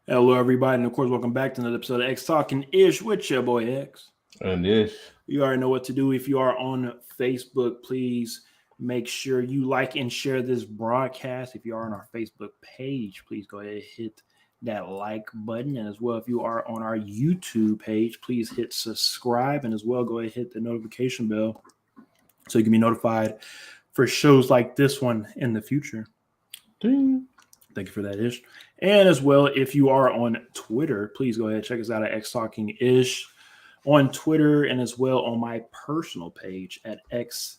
Hello, everybody, and of course, welcome back to another episode of X Talking Ish with your boy X. And this, You already know what to do. If you are on Facebook, please make sure you like and share this broadcast. If you are on our Facebook page, please go ahead and hit that like button. And as well, if you are on our YouTube page, please hit subscribe. And as well, go ahead and hit the notification bell so you can be notified for shows like this one in the future. ding. Thank you for that, Ish. And as well, if you are on Twitter, please go ahead and check us out at X Talking Ish on Twitter and as well on my personal page at X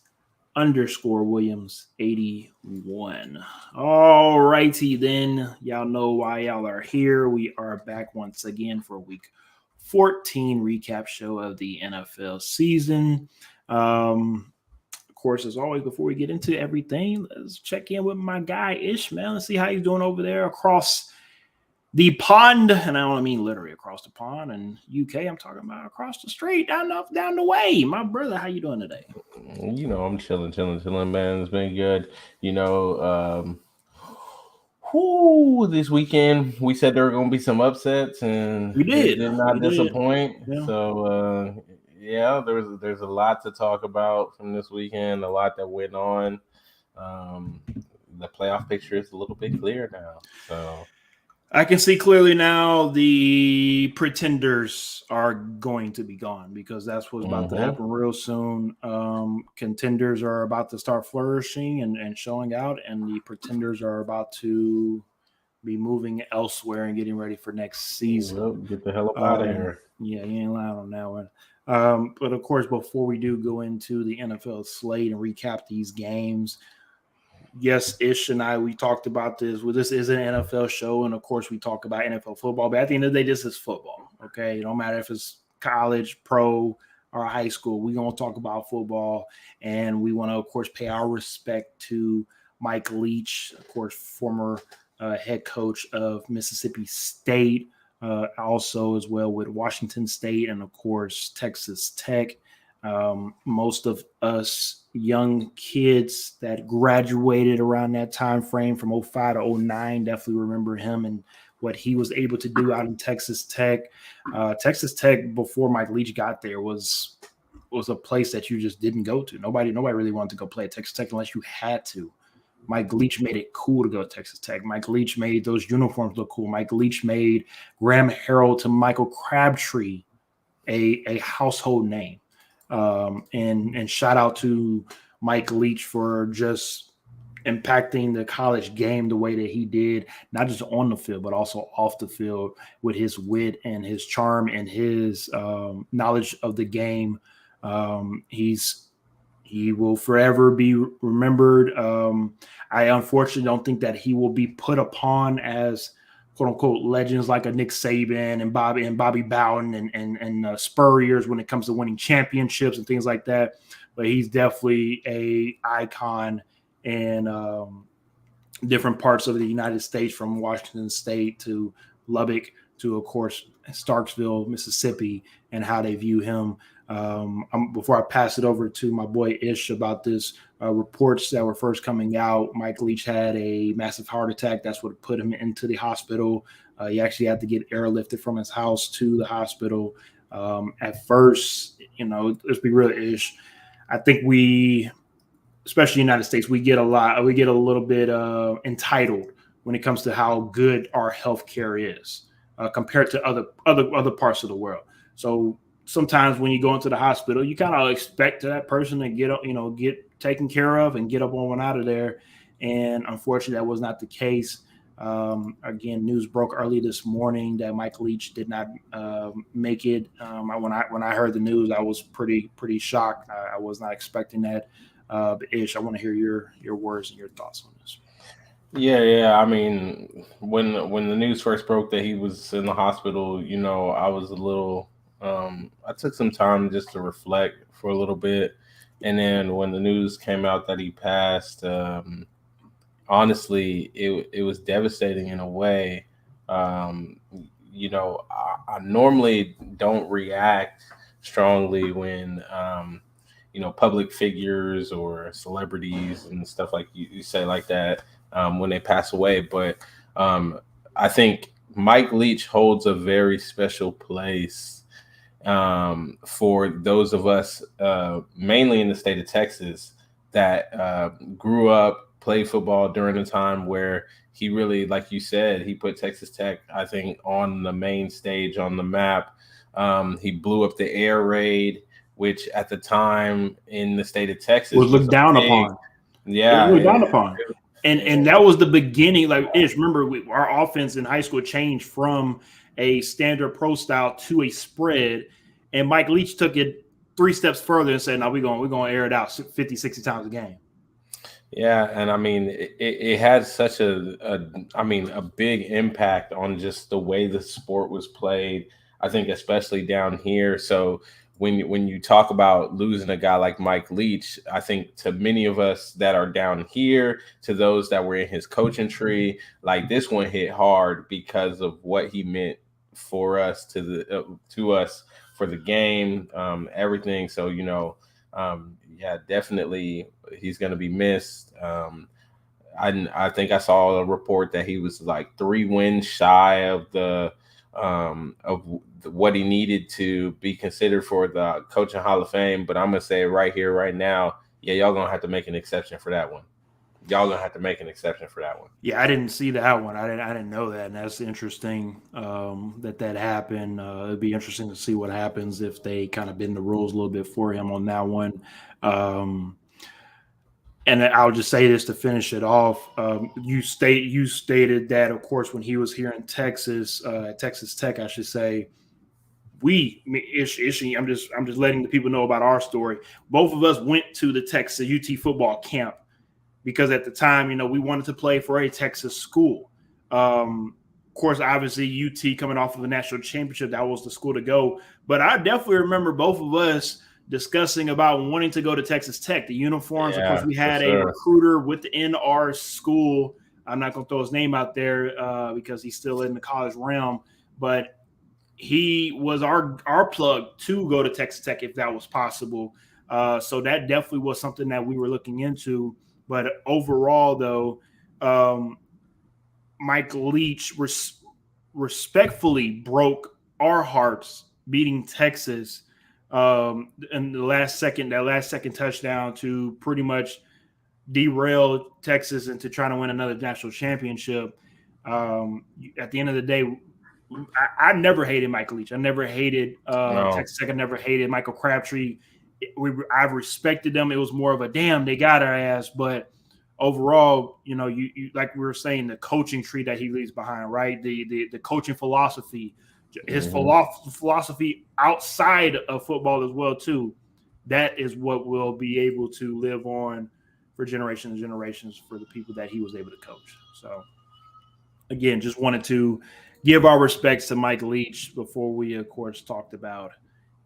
underscore Williams 81. All righty then. Y'all know why y'all are here. We are back once again for week 14 recap show of the NFL season. Of course, as always, before we get into everything, let's check in with my guy Ishmael and see how he's doing over there across the pond. And I don't mean literally across the pond in UK. I'm talking about across the street, down the way. My brother, how you doing today? I'm chilling, man. It's been good. You know, this weekend we said there were going to be some upsets, and We they did. did We not did. disappoint. Yeah. So, yeah, there's a lot to talk about from this weekend. A lot that went on. Um, the playoff picture is a little bit clearer now. So. I can see clearly now the pretenders are going to be gone because that's what's about to Mm-hmm. happen real soon. Contenders are about to start flourishing and showing out, and the pretenders are about to be moving elsewhere and getting ready for next season. Yep, get the hell up out of here. Yeah, you ain't lying on that one. But of course, before we do go into the NFL slate and recap these games, yes, Ish and I, we talked about this. Well, this is an NFL show, and of course, we talk about NFL football. But at the end of the day, this is football. Okay, it don't matter if it's college, pro, or high school. We're gonna talk about football, and we want to, of course, pay our respect to Mike Leach, of course, former head coach of Mississippi State, also as well with Washington State, and of course Texas Tech. Most of us young kids that graduated around that time frame from '05 to '09 definitely remember him and what he was able to do out in Texas Tech. Texas Tech before Mike Leach got there was a place that you just didn't go to. Nobody really wanted to go play at Texas Tech unless you had to. Mike Leach made it cool to go to Texas Tech. Mike Leach made those uniforms look cool. Mike Leach made Graham Harrell to Michael Crabtree a household name. And shout out to Mike Leach for just impacting the college game the way that he did, not just on the field, but also off the field with his wit and his charm and his knowledge of the game. He will forever be remembered. I unfortunately don't think that he will be put upon as quote unquote legends like a Nick Saban and Bobby Bowden and Spurriers when it comes to winning championships and things like that. But he's definitely a icon in different parts of the United States, from Washington State to Lubbock to, of course, Starksville, Mississippi, and how they view him. Before I pass it over to my boy Ish about this, reports that were first coming out, Mike Leach had a massive heart attack. That's what put him into the hospital. He actually had to get airlifted from his house to the hospital. At first, let's be real, Ish. I think especially in the United States, we get a little bit entitled when it comes to how good our healthcare is compared to other parts of the world. So sometimes when you go into the hospital, you kind of expect that person to get taken care of and get up on one out of there. And unfortunately, that was not the case. Again, news broke early this morning that Mike Leach did not make it. When I heard the news, I was pretty shocked. I was not expecting that. But Ish, I want to hear your words and your thoughts on this. Yeah. I mean, when the news first broke that he was in the hospital, I was a little. I took some time just to reflect for a little bit, and then when the news came out that he passed, honestly, it was devastating in a way. Um, I normally don't react strongly when public figures or celebrities and stuff like you say like that when they pass away. But I think Mike Leach holds a very special place for those of us, mainly in the state of Texas, that grew up, played football during a time where he really, like you said, he put Texas Tech, I think, on the main stage, on the map. He blew up the air raid, which at the time in the state of Texas was looked down upon. It was looked down upon. And that was the beginning. Like, Ish, remember, our offense in high school changed from a standard pro style to a spread. And Mike Leach took it 3 steps further and said, no, we're going to air it out 50, 60 times a game. Yeah, and I mean, it had such a big impact on just the way the sport was played. I think especially down here. So when you talk about losing a guy like Mike Leach, I think to many of us that are down here, to those that were in his coaching tree, like this one hit hard because of what he meant for us, to us, for the game, everything. So yeah, definitely he's going to be missed. I think I saw a report that he was like 3 wins shy of what he needed to be considered for the Coaching Hall of Fame. But I'm going to say right here, right now, yeah, y'all going to have to make an exception for that one. Yeah, I didn't see that one. I didn't know that, and that's interesting that happened. It'd be interesting to see what happens if they kind of bend the rules a little bit for him on that one. And I'll just say this to finish it off. You stated that, of course, when he was here in Texas, Texas Tech, I should say. I'm just letting the people know about our story. Both of us went to the Texas UT football camp because at the time, we wanted to play for a Texas school. Of course, obviously, UT coming off of a national championship, that was the school to go. But I definitely remember both of us discussing about wanting to go to Texas Tech. The uniforms, of course, we had a recruiter within our school. I'm not going to throw his name out there because he's still in the college realm, but he was our plug to go to Texas Tech if that was possible. So that definitely was something that we were looking into. But overall, though, Mike Leach respectfully broke our hearts beating Texas in the last second touchdown to pretty much derail Texas into trying to win another national championship. At the end of the day, I never hated Mike Leach. I never hated Texas Tech. I never hated Michael Crabtree. I've respected them. It was more of a damn, they got our ass. But overall, you like we were saying, the coaching tree that he leaves behind, right? The coaching philosophy, his philosophy outside of football as well too. That is what will be able to live on for generations and generations for the people that he was able to coach. So again, just wanted to give our respects to Mike Leach before we, of course, talked about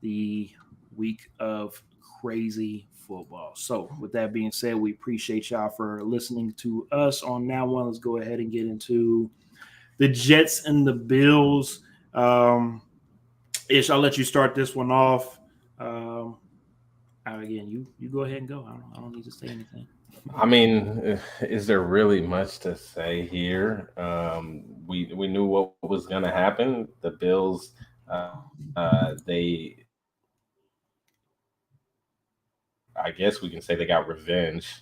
the week of crazy football. So with that being said, we appreciate y'all for listening to us on Now One. Let's go ahead and get into the Jets and the Bills. Ish, I'll let you start this one off. Again, you go ahead and go. I don't need to say anything. I mean, is there really much to say here? We knew what was going to happen. The Bills, I guess we can say they got revenge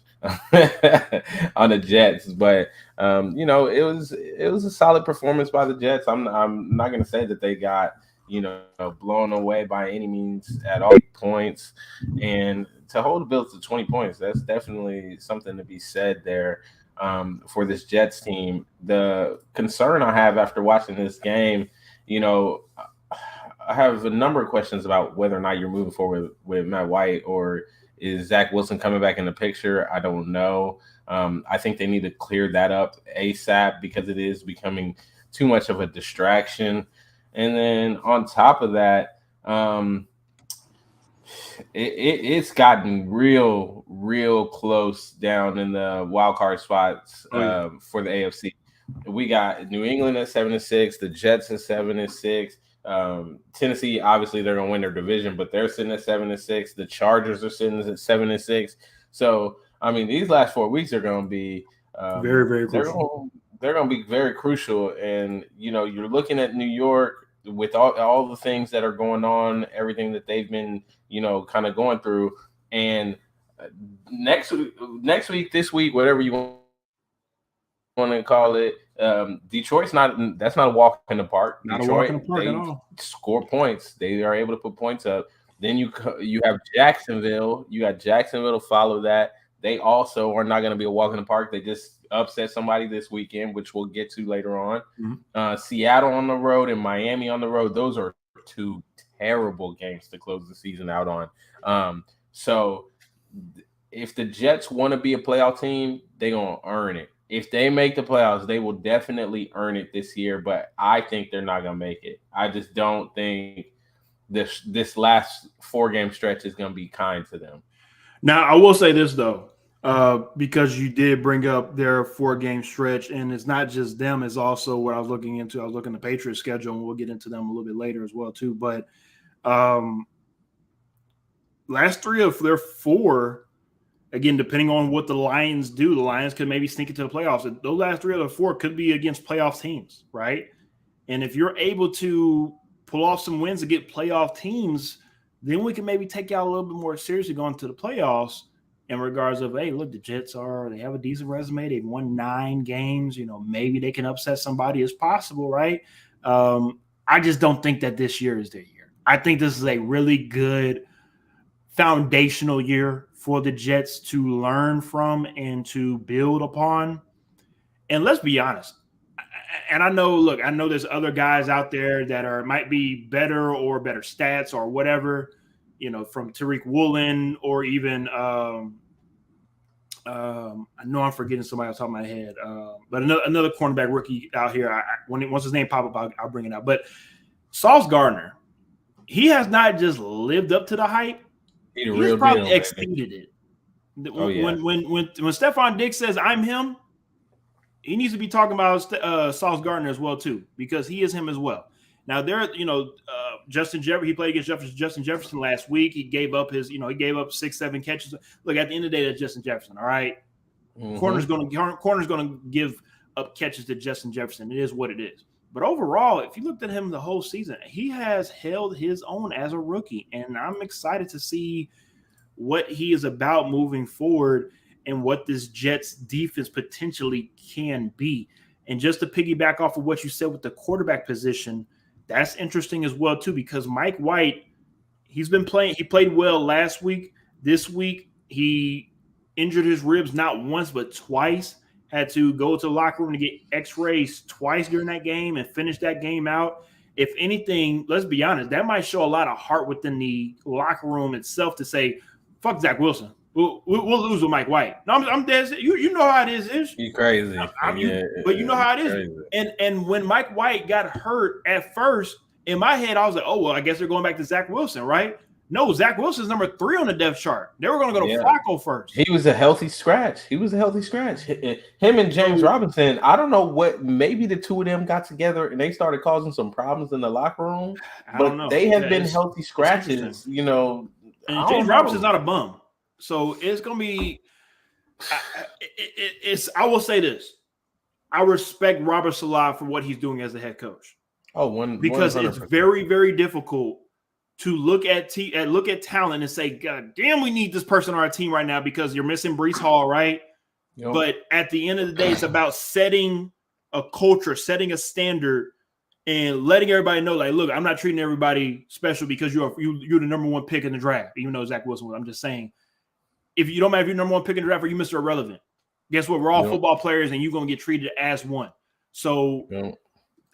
on the Jets, but it was a solid performance by the Jets. I'm not going to say that they got blown away by any means at all points, and to hold the Bills to 20 points, that's definitely something to be said there for this Jets team. The concern I have after watching this game, I have a number of questions about whether or not you're moving forward with Matt White, or is Zach Wilson coming back in the picture? I don't know. I think they need to clear that up ASAP because it is becoming too much of a distraction. And then on top of that, it's gotten real close down in the wild card spots for the AFC. We got New England at 7-6, the Jets at 7-6. Tennessee, obviously, they're going to win their division, but they're sitting at 7-6. The Chargers are sitting at 7-6. So, I mean, these last 4 weeks are going to be very, very crucial. they're going to be very crucial. And you're looking at New York with all the things that are going on, everything that they've been kind of going through. And next week, this week, whatever you want to call it, Detroit's that's not a walk in the park. Not Detroit, a walk in the park at all. Score points. They are able to put points up. Then you have Jacksonville. You got Jacksonville to follow that. They also are not going to be a walk in the park. They just upset somebody this weekend, which we'll get to later on. Mm-hmm. Seattle on the road and Miami on the road. Those are two terrible games to close the season out on. So if the Jets want to be a playoff team, they're going to earn it. If they make the playoffs, they will definitely earn it this year, but I think they're not going to make it. I just don't think this last 4-game stretch is going to be kind to them. Now, I will say this, though, because you did bring up their 4-game stretch, and it's not just them, it's also what I was looking into. I was looking at the Patriots schedule, and we'll get into them a little bit later as well, too. But last 3 of their 4, again, depending on what the Lions do, the Lions could maybe sneak into the playoffs. Those last 3 of the 4 could be against playoff teams, right? And if you're able to pull off some wins to get playoff teams, then we can maybe take y'all a little bit more seriously going to the playoffs in regards of, hey, look, the Jets they have a decent resume. They've won 9 games. Maybe they can upset somebody. It's possible, right? I just don't think that this year is their year. I think this is a really good foundational year for the Jets to learn from and to build upon. And let's be honest. And I know there's other guys out there that might be better or better stats or whatever, from Tariq Woolen or even I know I'm forgetting somebody off the top of my head, but another cornerback rookie out here. Once his name pop up, I'll bring it out. But Sauce Gardner, he has not just lived up to the hype. He's probably exceeded it. Oh, yeah. When Stephon Diggs says I'm him, he needs to be talking about Sauce Gardner as well too, because he is him as well. Now Justin Jefferson, he played against Justin Jefferson last week. He gave up 6-7 catches. Look, at the end of the day, that's Justin Jefferson. All right, mm-hmm. Corner's going to give up catches to Justin Jefferson. It is what it is. But overall, if you looked at him the whole season, he has held his own as a rookie, and I'm excited to see what he is about moving forward and what this Jets defense potentially can be. And just to piggyback off of what you said with the quarterback position, that's interesting as well too, because Mike White, he's been playing. He played well last week. This week, he injured his ribs not once but twice. Had to go to the locker room to get x-rays twice during that game and finish that game out. If anything, let's be honest, that might show a lot of heart within the locker room itself to say, fuck Zach Wilson. We'll lose with Mike White. No, I'm dead. You know how it is, Ish. You crazy. But you know how it is. Crazy. And when Mike White got hurt at first, in my head, I was like, oh, well, I guess they're going back to Zach Wilson, right? No, Zach Wilson's number 3 on the depth chart. They were going to go to Flacco first. He was a healthy scratch. Him and James Robinson, I don't know maybe the 2 of them got together and they started causing some problems in the locker room. I don't know. They have been healthy scratches, And James Robinson's not a bum. So it's going to be I will say this. I respect Robert Saleh for what he's doing as the head coach. Because 100%. It's very, very difficult to look at talent and say, God damn, we need this person on our team right now because you're missing Breece Hall, right? Yep. But at the end of the day, it's about setting a culture, setting a standard, and letting everybody know, like, look, I'm not treating everybody special because you're the number 1 pick in the draft, even though Zach Wilson was. I'm just saying, if you don't matter if you're number 1 pick in the draft or you Mr. Irrelevant, guess what? We're all football players, and you're going to get treated as one. So,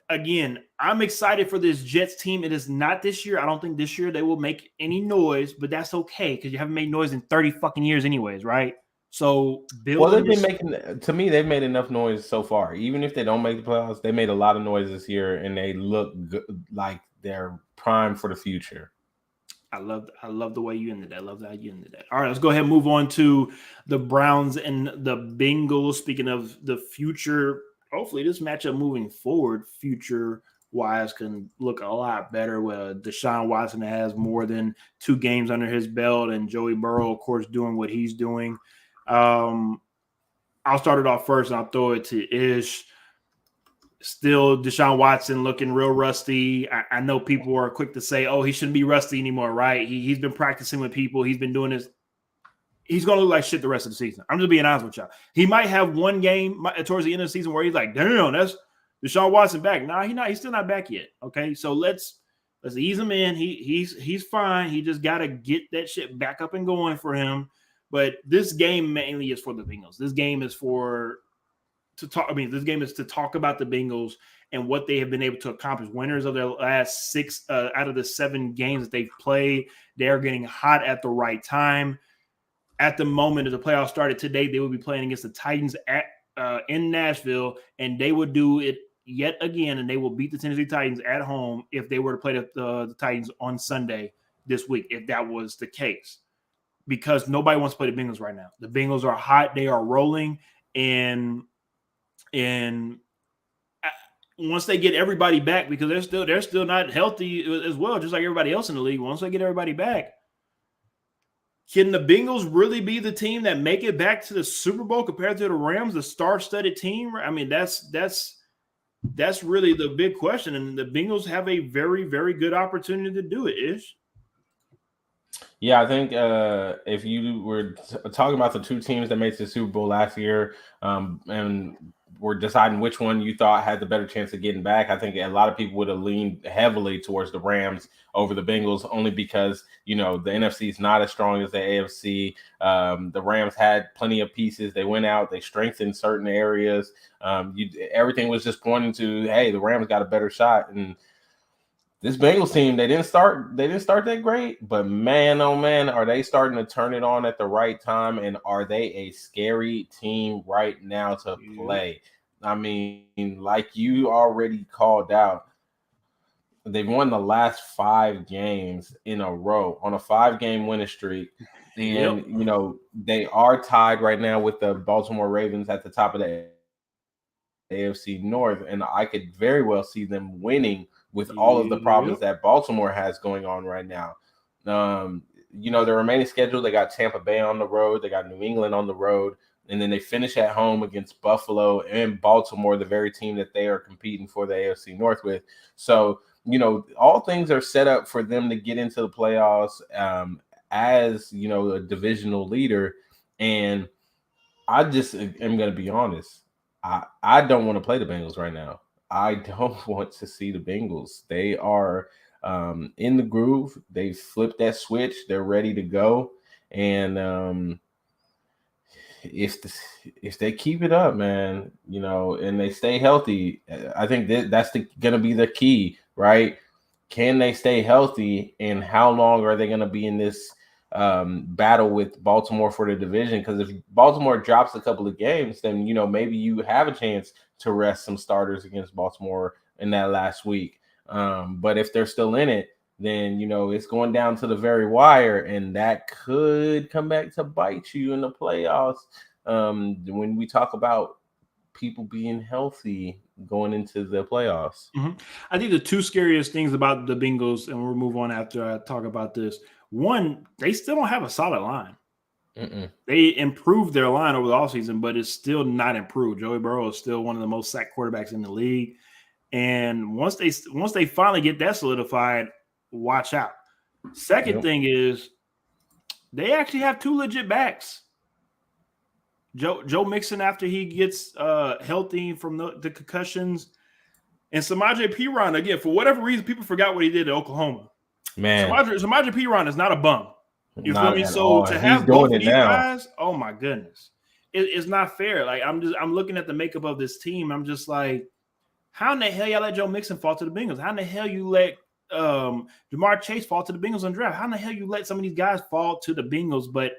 again, I'm excited for this Jets team. It is not this year. I don't think this year they will make any noise, but that's okay because you haven't made noise in 30 fucking years anyways, right? So, they've made enough noise so far. Even if they don't make the playoffs, they made a lot of noise this year, and they look good, like they're primed for the future. I love the way you ended that. I love how you ended that. All right, let's go ahead and move on to the Browns and the Bengals. Speaking of the future, hopefully this matchup moving forward, future-wise, can look a lot better with Deshaun Watson has more than 2 games under his belt and Joey Burrow, of course, doing what he's doing. I'll start it off first and I'll throw it to Ish. Still, Deshaun Watson looking real rusty. I know people are quick to say, "Oh, he shouldn't be rusty anymore," right? He's been practicing with people. He's been doing this. He's going to look like shit the rest of the season. I'm just being honest with y'all. He might have one game towards the end of the season where he's like, "Damn, that's Deshaun Watson back." Nah, he's still not back yet. Okay, so let's ease him in. He's fine. He just got to get that shit back up and going for him. But this game mainly is for the Bengals. This game is this game is to talk about the Bengals and what they have been able to accomplish. Winners of their last 6 out of the 7 games that they've played. They are getting hot at the right time. At the moment of the playoffs started today, they will be playing against the Titans in Nashville, and they would do it yet again, and they will beat the Tennessee Titans at home if they were to play the Titans on Sunday this week, if that was the case. Because nobody wants to play the Bengals right now. The Bengals are hot. They are rolling, and once they get everybody back, because they're still not healthy as well, just like everybody else in the league. Once they get everybody back, can the Bengals really be the team that make it back to the Super Bowl compared to the Rams, the star-studded team? I mean, that's really the big question, and the Bengals have a very, very good opportunity to do it. Ish. Yeah, I think if you were talking about the 2 teams that made the Super Bowl last year, and were deciding which one you thought had the better chance of getting back, I think a lot of people would have leaned heavily towards the Rams over the Bengals, only because, the NFC is not as strong as the AFC. The Rams had plenty of pieces. They went out, they strengthened certain areas. Everything was just pointing to, hey, the Rams got a better shot. And this Bengals team, they didn't start that great, but man, oh man, are they starting to turn it on at the right time, and are they a scary team right now to play? I mean, like you already called out, they've won the last 5 games in a row on a 5-game winning streak. And, they are tied right now with the Baltimore Ravens at the top of the AFC North, and I could very well see them winning with all of the problems that Baltimore has going on right now. The remaining schedule, they got Tampa Bay on the road, they got New England on the road, and then they finish at home against Buffalo and Baltimore, the very team that they are competing for the AFC North with. So, all things are set up for them to get into the playoffs as, a divisional leader. And I just am going to be honest. I don't want to play the Bengals right now. I don't want to see the Bengals. They are in the groove. They flipped that switch. They're ready to go. And if they keep it up, man, and they stay healthy, I think that's going to be the key, right? Can they stay healthy, and how long are they going to be in this battle with Baltimore for the division? Because if Baltimore drops a couple of games, then maybe you have a chance to rest some starters against Baltimore in that last week. But if they're still in it, then it's going down to the very wire, and that could come back to bite you in the playoffs. When we talk about people being healthy going into the playoffs. Mm-hmm. I think the 2 scariest things about the Bengals, and we'll move on after I talk about this. One, they still don't have a solid line. They improved their line over the offseason, but it's still not improved. Joey Burrow is still one of the most sacked quarterbacks in the league. And once they finally get that solidified, watch out. Second thing is they actually have 2 legit backs. Joe Mixon, after he gets healthy from the concussions, and Samaje Perine, again, for whatever reason, people forgot what he did at Oklahoma. Man, Samaje Perine is not a bum. You feel me? So all. to have both of these now. guys, oh my goodness, it's not fair. Like I'm looking at the makeup of this team. I'm just like, how in the hell y'all let Joe Mixon fall to the Bengals? How in the hell you let Jamar Chase fall to the Bengals on draft? How in the hell you let some of these guys fall to the Bengals? But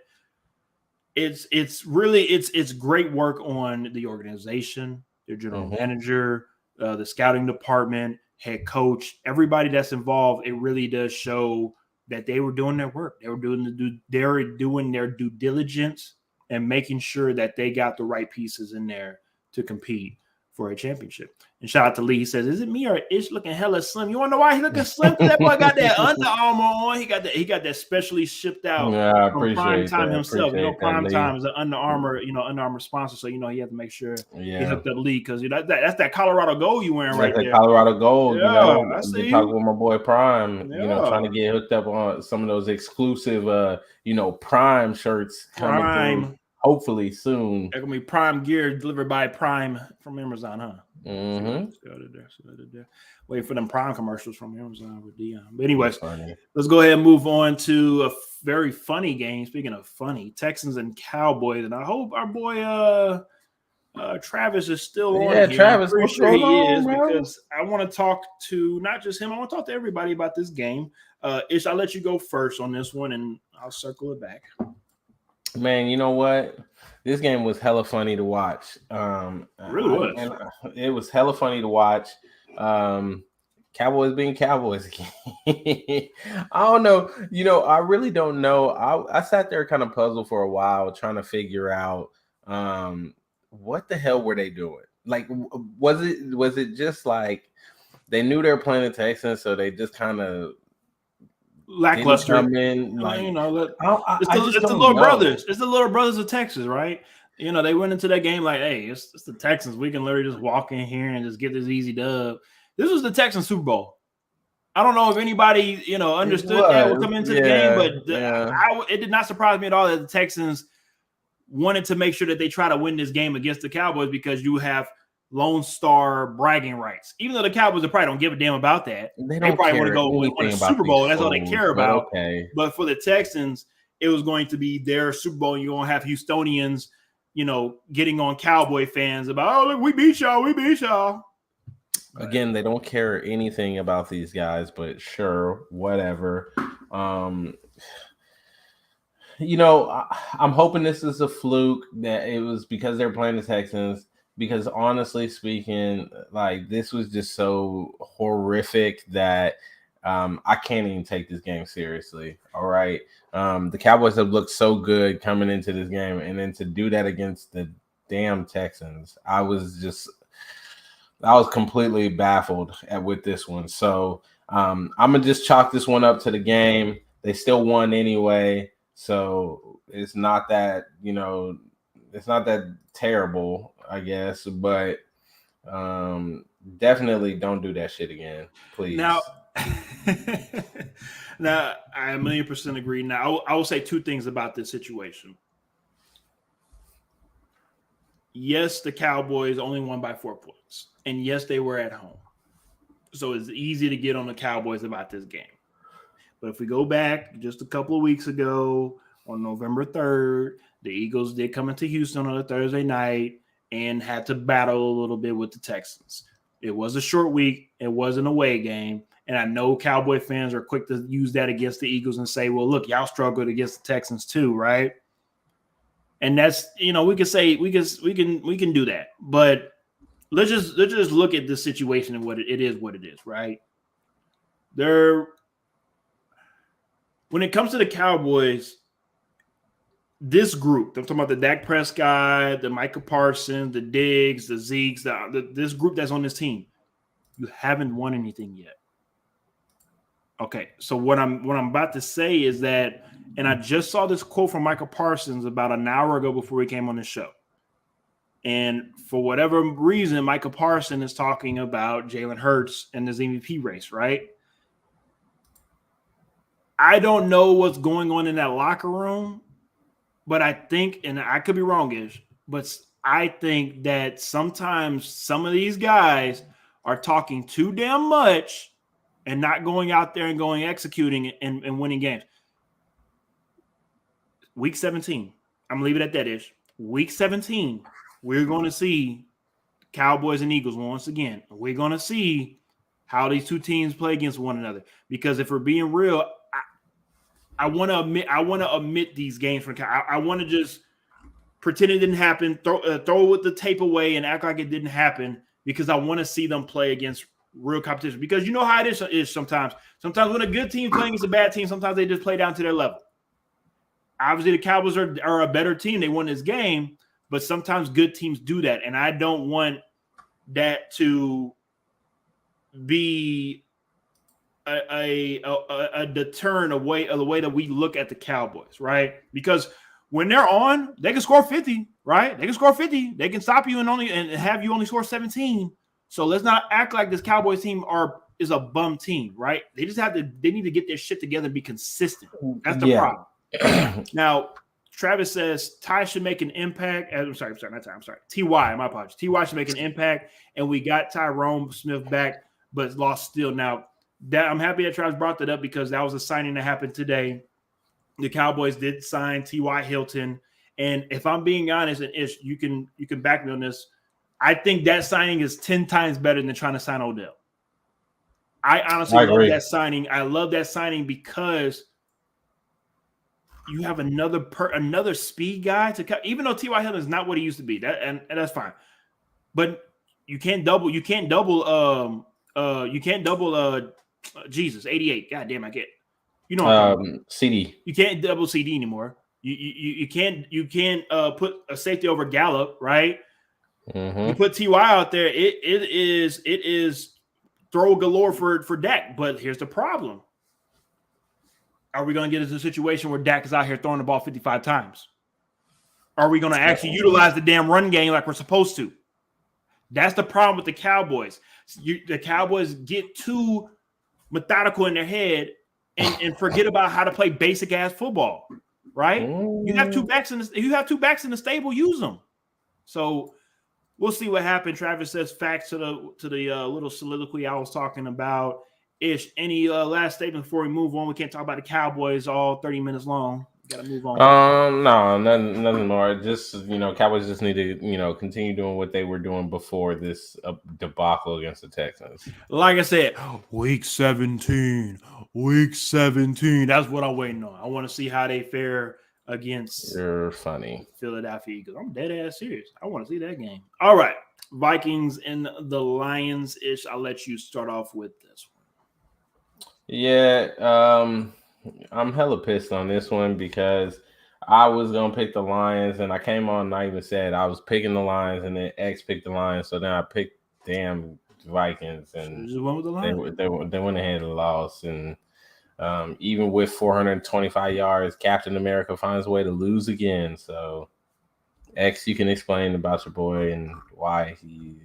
it's really great work on the organization, their general manager, the scouting department, head coach, everybody that's involved. It really does show that they were doing their work. They were doing their due diligence and making sure that they got the right pieces in there to compete. for a championship. And shout out to Lee. He says, "Is it me or Ish looking hella slim? You want to know why he looking slim? Because that boy got that Under Armour on. He got that specially shipped out I from Prime Time that. himself. Prime Lee. Time is an Under Armour, Under Armour sponsor. So he had to make sure he hooked up Lee because that's that Colorado gold you wearing right there. Colorado gold. Yeah, I see. Talking with my boy Prime. Trying to get hooked up on some of those exclusive, Prime shirts coming through. Hopefully soon. They're gonna be Prime gear delivered by Prime from Amazon, huh? Mm-hmm. Wait for them Prime commercials from Amazon with Dion. But anyways, let's go ahead and move on to a very funny game. Speaking of funny, Texans and Cowboys, and I hope our boy Travis is still on. Yeah, Travis, I'm pretty sure he is, because I want to talk to not just him. I want to talk to everybody about this game. Ish, I'll let you go first on this one, and I'll circle it back. Man, you know what? This game was hella funny to watch. Really was. And it was hella funny to watch. Cowboys being Cowboys again. I don't know. I really don't know. I sat there kind of puzzled for a while trying to figure out what the hell were they doing? Like, was it just like they knew they were playing the Texans, so they just kind of lackluster. It's the little brothers. It's the little brothers of Texas, right? They went into that game like, hey, it's the Texans. We can literally just walk in here and just get this easy dub. This was the Texans Super Bowl. I don't know if anybody, understood that would come into the game, but it did not surprise me at all that the Texans wanted to make sure that they try to win this game against the Cowboys, because you have Lone Star bragging rights. Even though the Cowboys probably don't give a damn about that. They probably want to go win a Super Bowl. That's all they care about. Okay. But for the Texans, it was going to be their Super Bowl, and you're going to have Houstonians, getting on Cowboy fans about, oh, look, we beat y'all. Again, they don't care anything about these guys, but sure, whatever. I'm hoping this is a fluke, that it was because they're playing the Texans. Because honestly speaking, like, this was just so horrific that I can't even take this game seriously. All right. The Cowboys have looked so good coming into this game, and then to do that against the damn Texans, I was completely baffled with this one. So I'm going to just chalk this one up to the game. They still won anyway. So it's not that, it's not that terrible, I guess, but definitely don't do that shit again, please. Now, I 1,000,000% agree. Now, I will say two things about this situation. Yes, the Cowboys only won by 4 points, and yes, they were at home. So it's easy to get on the Cowboys about this game. But if we go back just a couple of weeks ago, on November 3rd, the Eagles did come into Houston on a Thursday night and had to battle a little bit with the Texans. It was a short week. It was an away game. And I know Cowboy fans are quick to use that against the Eagles and say, well, look, y'all struggled against the Texans too, right? And that's, we can say we can do that. But let's just look at the situation and what it is, right? When it comes to the Cowboys, this group, I'm talking about the Dak Prescott, the Micah Parsons, the Diggs, the Zeeks, this group that's on this team, you haven't won anything yet. Okay, so what I'm about to say is that, and I just saw this quote from Micah Parsons about an hour ago before he came on the show. And for whatever reason, Micah Parsons is talking about Jalen Hurts and his MVP race, right? I don't know what's going on in that locker room, but I think, and I could be wrong-ish, but I think that sometimes some of these guys are talking too damn much and not going out there and executing and winning games. Week 17, I'm going to leave it at that ish. Week 17, we're going to see Cowboys and Eagles once again. We're going to see how these two teams play against one another. Because if we're being real, I want to omit these games from. I want to just pretend it didn't happen, throw with the tape away, and act like it didn't happen, because I want to see them play against real competition. Because you know how it is sometimes. Sometimes when a good team playing against a bad team, sometimes they just play down to their level. Obviously, the Cowboys are a better team. They won this game, but sometimes good teams do that, and I don't want that to be a deterrent away of the way that we look at the Cowboys, right? Because when they're on, they can score 50, right? They can score 50. They can stop you and have you only score 17. So let's not act like this Cowboys team is a bum team, right? They need to get their shit together and be consistent. That's the problem. Now, Travis says Ty should make an impact. I'm sorry, not Ty. I'm sorry. Ty, my apologies. Ty should make an impact, and we got Tyrone Smith back, but lost still. Now, that I'm happy that Travis brought that up because that was a signing that happened today. The Cowboys did sign T.Y. Hilton, and if I'm being honest, and Ish, you can back me on this, I think that signing is 10 times better than trying to sign Odell. I honestly love that signing. I love that signing because you have another speed guy to, even though T.Y. Hilton is not what he used to be, and that's fine. But you can't double Jesus 88. God damn, I get. You know, CD. You can't double CD anymore. You can't put a safety over Gallup, right? Mm-hmm. You put Ty out there. It is throw galore for Dak. But here's the problem: are we going to get into a situation where Dak is out here throwing the ball 55 times? Are we going to actually utilize the damn run game like we're supposed to? That's the problem with the Cowboys. The Cowboys get too methodical in their head and forget about how to play basic ass football, right? You have two backs in the stable, use them. So we'll see what happens. Travis says facts to the little soliloquy I was talking about. Ish, any last statement before we move on? We can't talk about the Cowboys all 30 minutes long. Gotta move on. No, nothing more. Just Cowboys just need to continue doing what they were doing before this debacle against the Texans. Like I said, week 17. That's what I'm waiting on. I want to see how they fare against. You're funny, Philadelphia Eagles. I'm dead ass serious. I want to see that game. All right, Vikings and the Lions. Ish, I'll let you start off with this one. Yeah. I'm hella pissed on this one because I was gonna pick the Lions and I came on and I even said I was picking the Lions and then X picked the Lions, so then I picked damn Vikings and just went with the Lions. They went ahead and lost, and even with 425 yards, Captain America finds a way to lose again. So X, you can explain about your boy and why he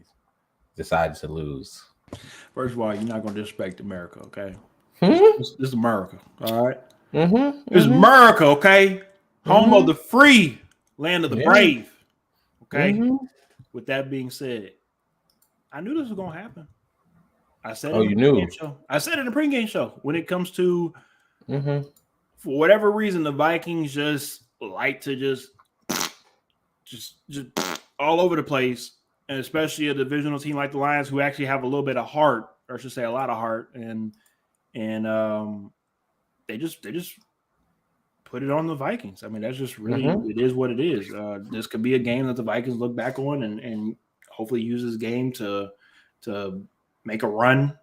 decided to lose. First of all, you're not gonna disrespect America, okay? This is America, all right? This is America, okay? Home of the free, land of the brave, okay? With that being said, I knew this was going to happen. I said it in the pregame show. I said it in the pregame show. When it comes to, for whatever reason, the Vikings just like to just all over the place, and especially a divisional team like the Lions who actually have a little bit of heart, or I should say a lot of heart, and they just put it on the Vikings. I mean, that's just really it is what it is. This could be a game that the Vikings look back on and hopefully use this game to make a run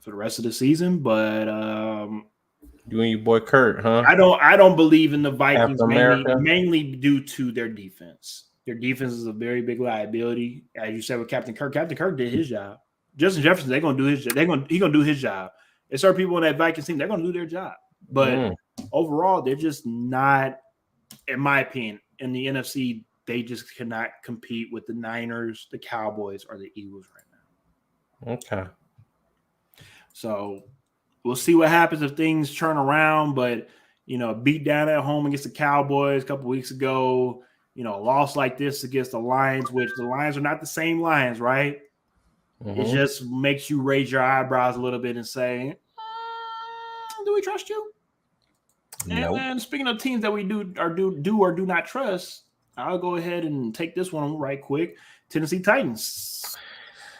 for the rest of the season. But you and your boy Kurt, huh? I don't believe in the Vikings mainly due to their defense. Their defense is a very big liability, as you said with Captain Kirk. Captain Kirk did his job. Justin Jefferson, they're gonna do his job. He's gonna do his job. There's certain people in that Vikings team, they're going to do their job. But overall, they're just not, in my opinion, in the NFC, they just cannot compete with the Niners, the Cowboys, or the Eagles right now. Okay. So we'll see what happens if things turn around. But, beat down at home against the Cowboys a couple weeks ago, a loss like this against the Lions, which the Lions are not the same Lions, right? It just makes you raise your eyebrows a little bit and say, do we trust you? Nope. And speaking of teams that we do or do not trust, I'll go ahead and take this one right quick. Tennessee Titans.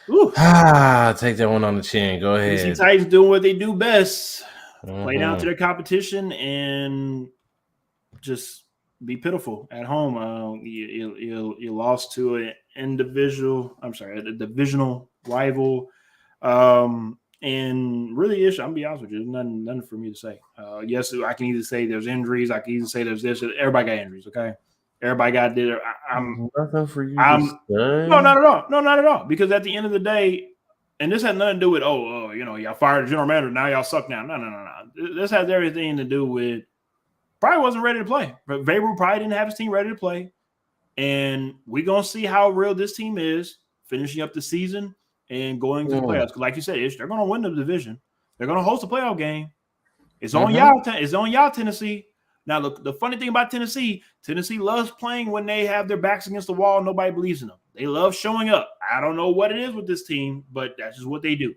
Take that one on the chin. Go ahead. Tennessee Titans doing what they do best. Play down to their competition and just be pitiful at home. You lost to a divisional rival. And really, I'm gonna be honest with you, there's nothing for me to say. Yes, I can either say there's injuries, I can either say there's this. Everybody got injuries, okay? Everybody got did. I'm nothing for you I'm to say. no, not at all. No, not at all. Because at the end of the day, and this had nothing to do with y'all fired the general manager, now y'all suck now. No. This has everything to do with probably wasn't ready to play. But Vrabel probably didn't have his team ready to play. And we're gonna see how real this team is finishing up the season and going to the playoffs. Because like you said, they're gonna win the division. They're gonna host a playoff game. It's on y'all. It's on y'all, Tennessee. Now, look, the funny thing about Tennessee loves playing when they have their backs against the wall and nobody believes in them. They love showing up. I don't know what it is with this team, but that's just what they do.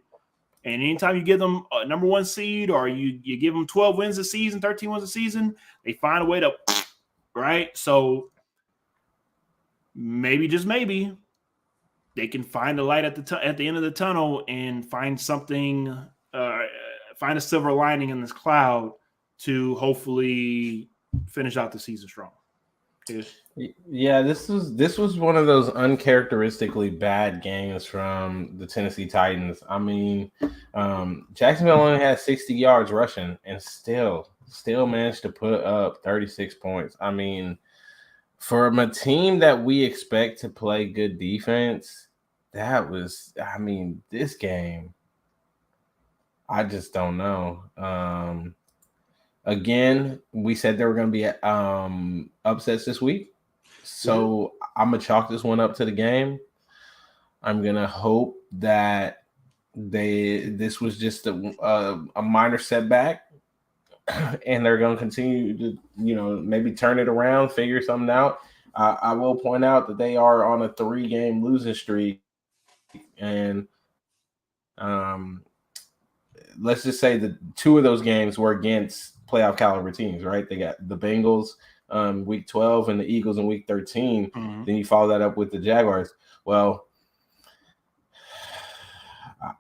And anytime you give them a number one seed or you give them 12 wins a season, 13 wins a season, they find a way to, right? So maybe, just maybe, they can find the light at the end of the tunnel and find something, find a silver lining in this cloud to hopefully finish out the season strong. Yeah, this was one of those uncharacteristically bad games from the Tennessee Titans. I mean, Jacksonville only had 60 yards rushing and still managed to put up 36 points. I mean, from a team that we expect to play good defense, this game, I just don't know. Again, we said there were going to be upsets this week. So I'm going to chalk this one up to the game. I'm going to hope that this was just a minor setback and they're going to continue to, maybe turn it around, figure something out. I will point out that they are on a 3-game losing streak. And let's just say that 2 of those games were against playoff caliber teams, right? They got the Bengals week 12 and the Eagles in week 13. Mm-hmm. Then you follow that up with the Jaguars. Well,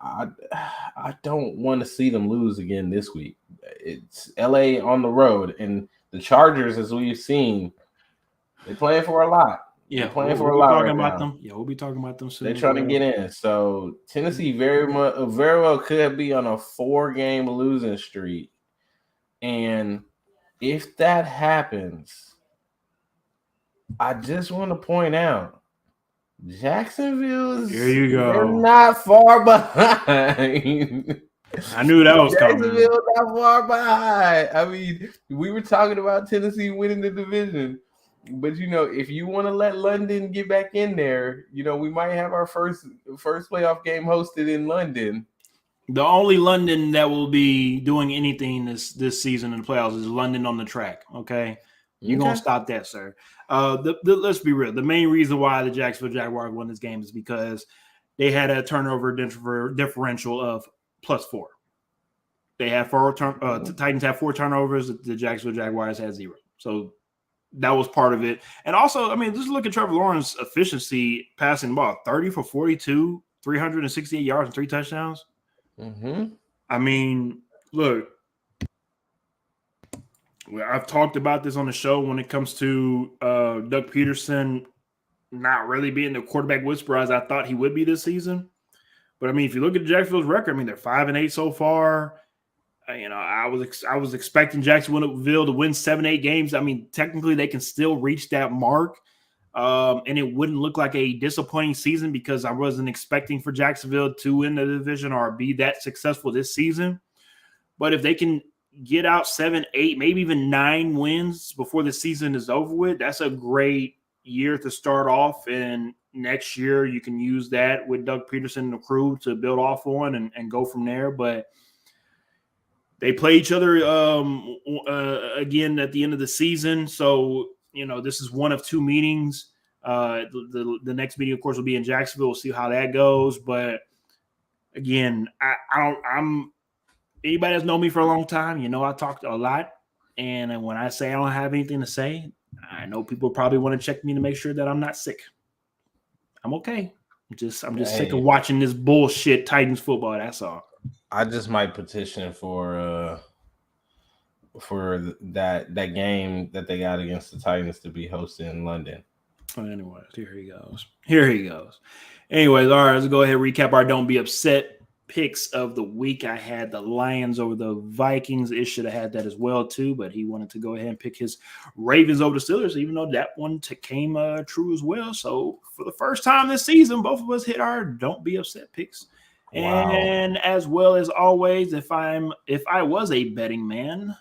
I don't want to see them lose again this week. It's LA on the road, and the Chargers, as we've seen, they're playing for a lot. Yeah, playing for a lot right now. them. Yeah, we'll be talking about them soon. They're trying to get in. So Tennessee very well could be on a 4-game losing streak. And if that happens, I just want to point out Jacksonville's they're not far behind. I knew that was coming. Jacksonville not far behind. I mean, we were talking about Tennessee winning the division. But if you want to let London get back in there, we might have our first playoff game hosted in London. The only London that will be doing anything this season in the playoffs is London on the track. Okay, you're gonna stop that, sir. Let's be real. The main reason why the Jacksonville Jaguars won this game is because they had a turnover differential of +4. They had 4 the Titans had 4 turnovers. The Jacksonville Jaguars had 0. So that was part of it. And also, I mean, just look at Trevor Lawrence's efficiency passing the ball: 30 for 42, 368 yards and 3 touchdowns. Mm-hmm. I mean, look, I've talked about this on the show when it comes to Doug Peterson not really being the quarterback whisperer as I thought he would be this season. But I mean, if you look at Jacksonville's record, I mean, they're 5-8 so far. I was expecting Jacksonville to win 7-8 games. I mean, technically they can still reach that mark. And it wouldn't look like a disappointing season because I wasn't expecting for Jacksonville to win the division or be that successful this season. But if they can get out 7, 8, maybe even 9 wins before the season is over with, that's a great year to start off. And next year you can use that with Doug Peterson and the crew to build off on and go from there. But they play each other again at the end of the season. So, this is one of 2 meetings. The next meeting, of course, will be in Jacksonville. We'll see how that goes. But again, I'm anybody that's known me for a long time, I talked a lot. And when I say I don't have anything to say, I know people probably want to check me to make sure that I'm not sick. I'm okay. I'm just sick of watching this bullshit Titans football. That's all. I just might petition for that game that they got against the Titans to be hosted in London. Anyways, here he goes. Anyways, all right, let's go ahead and recap our Don't Be Upset picks of the week. I had the Lions over the Vikings. It should have had that as well too, but he wanted to go ahead and pick his Ravens over the Steelers, even though that one came true as well. So for the first time this season, both of us hit our don't be upset picks. Wow. And as well as always, if I was a betting man,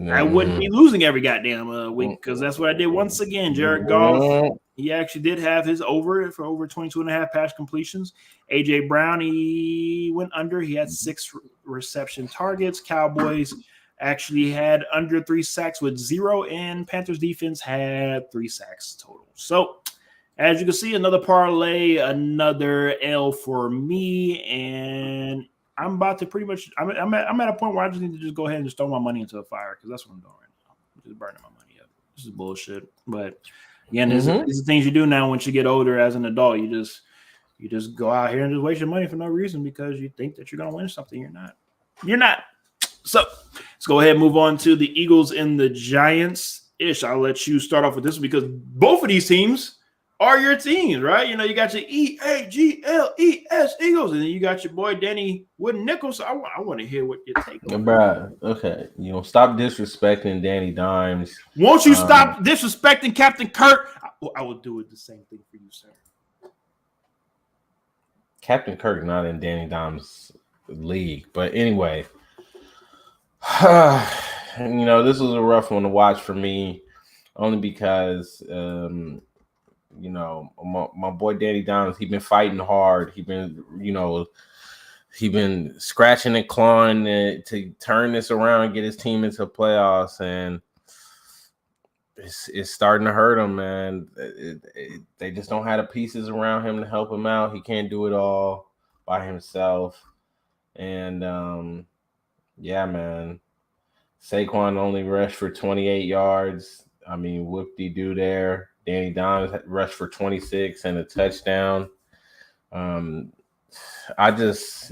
I wouldn't be losing every goddamn week, because that's what I did once again. Jared Goff, he actually did have his over 22.5 pass completions. AJ Brown, he went under. He had 6 reception targets. Cowboys actually had under 3 sacks with 0, and Panthers defense had 3 sacks total. So as you can see, another parlay, another L for me, and I'm about to pretty much. I'm at a point where I just need to just go ahead and just throw my money into a fire, because that's what I'm doing right now. I'm just burning my money up. This is bullshit. But again, these are things you do now once you get older as an adult. You just go out here and just waste your money for no reason because you think that you're gonna win something. You're not. So let's go ahead and move on to the Eagles and the Giants. Ish, I'll let you start off with this one, because both of these teams are your teams, right? You know, you got your EAGLES Eagles, and then you got your boy Danny Wooden Nichols. So I want to hear what your take on. Bruh, okay. Stop disrespecting Danny Dimes. Won't you stop disrespecting Captain Kirk? I will do it the same thing for you, sir. Captain Kirk not in Danny Dimes' league. But anyway, this was a rough one to watch for me, only because my boy Danny Dimes, he been fighting hard. He been scratching and clawing to turn this around and get his team into playoffs, and it's starting to hurt him, man. They just don't have the pieces around him to help him out. He can't do it all by himself, and yeah, man. Saquon only rushed for 28 yards. I mean, whoop-de-doo there. Danny Dimes rushed for 26 and a touchdown. I just,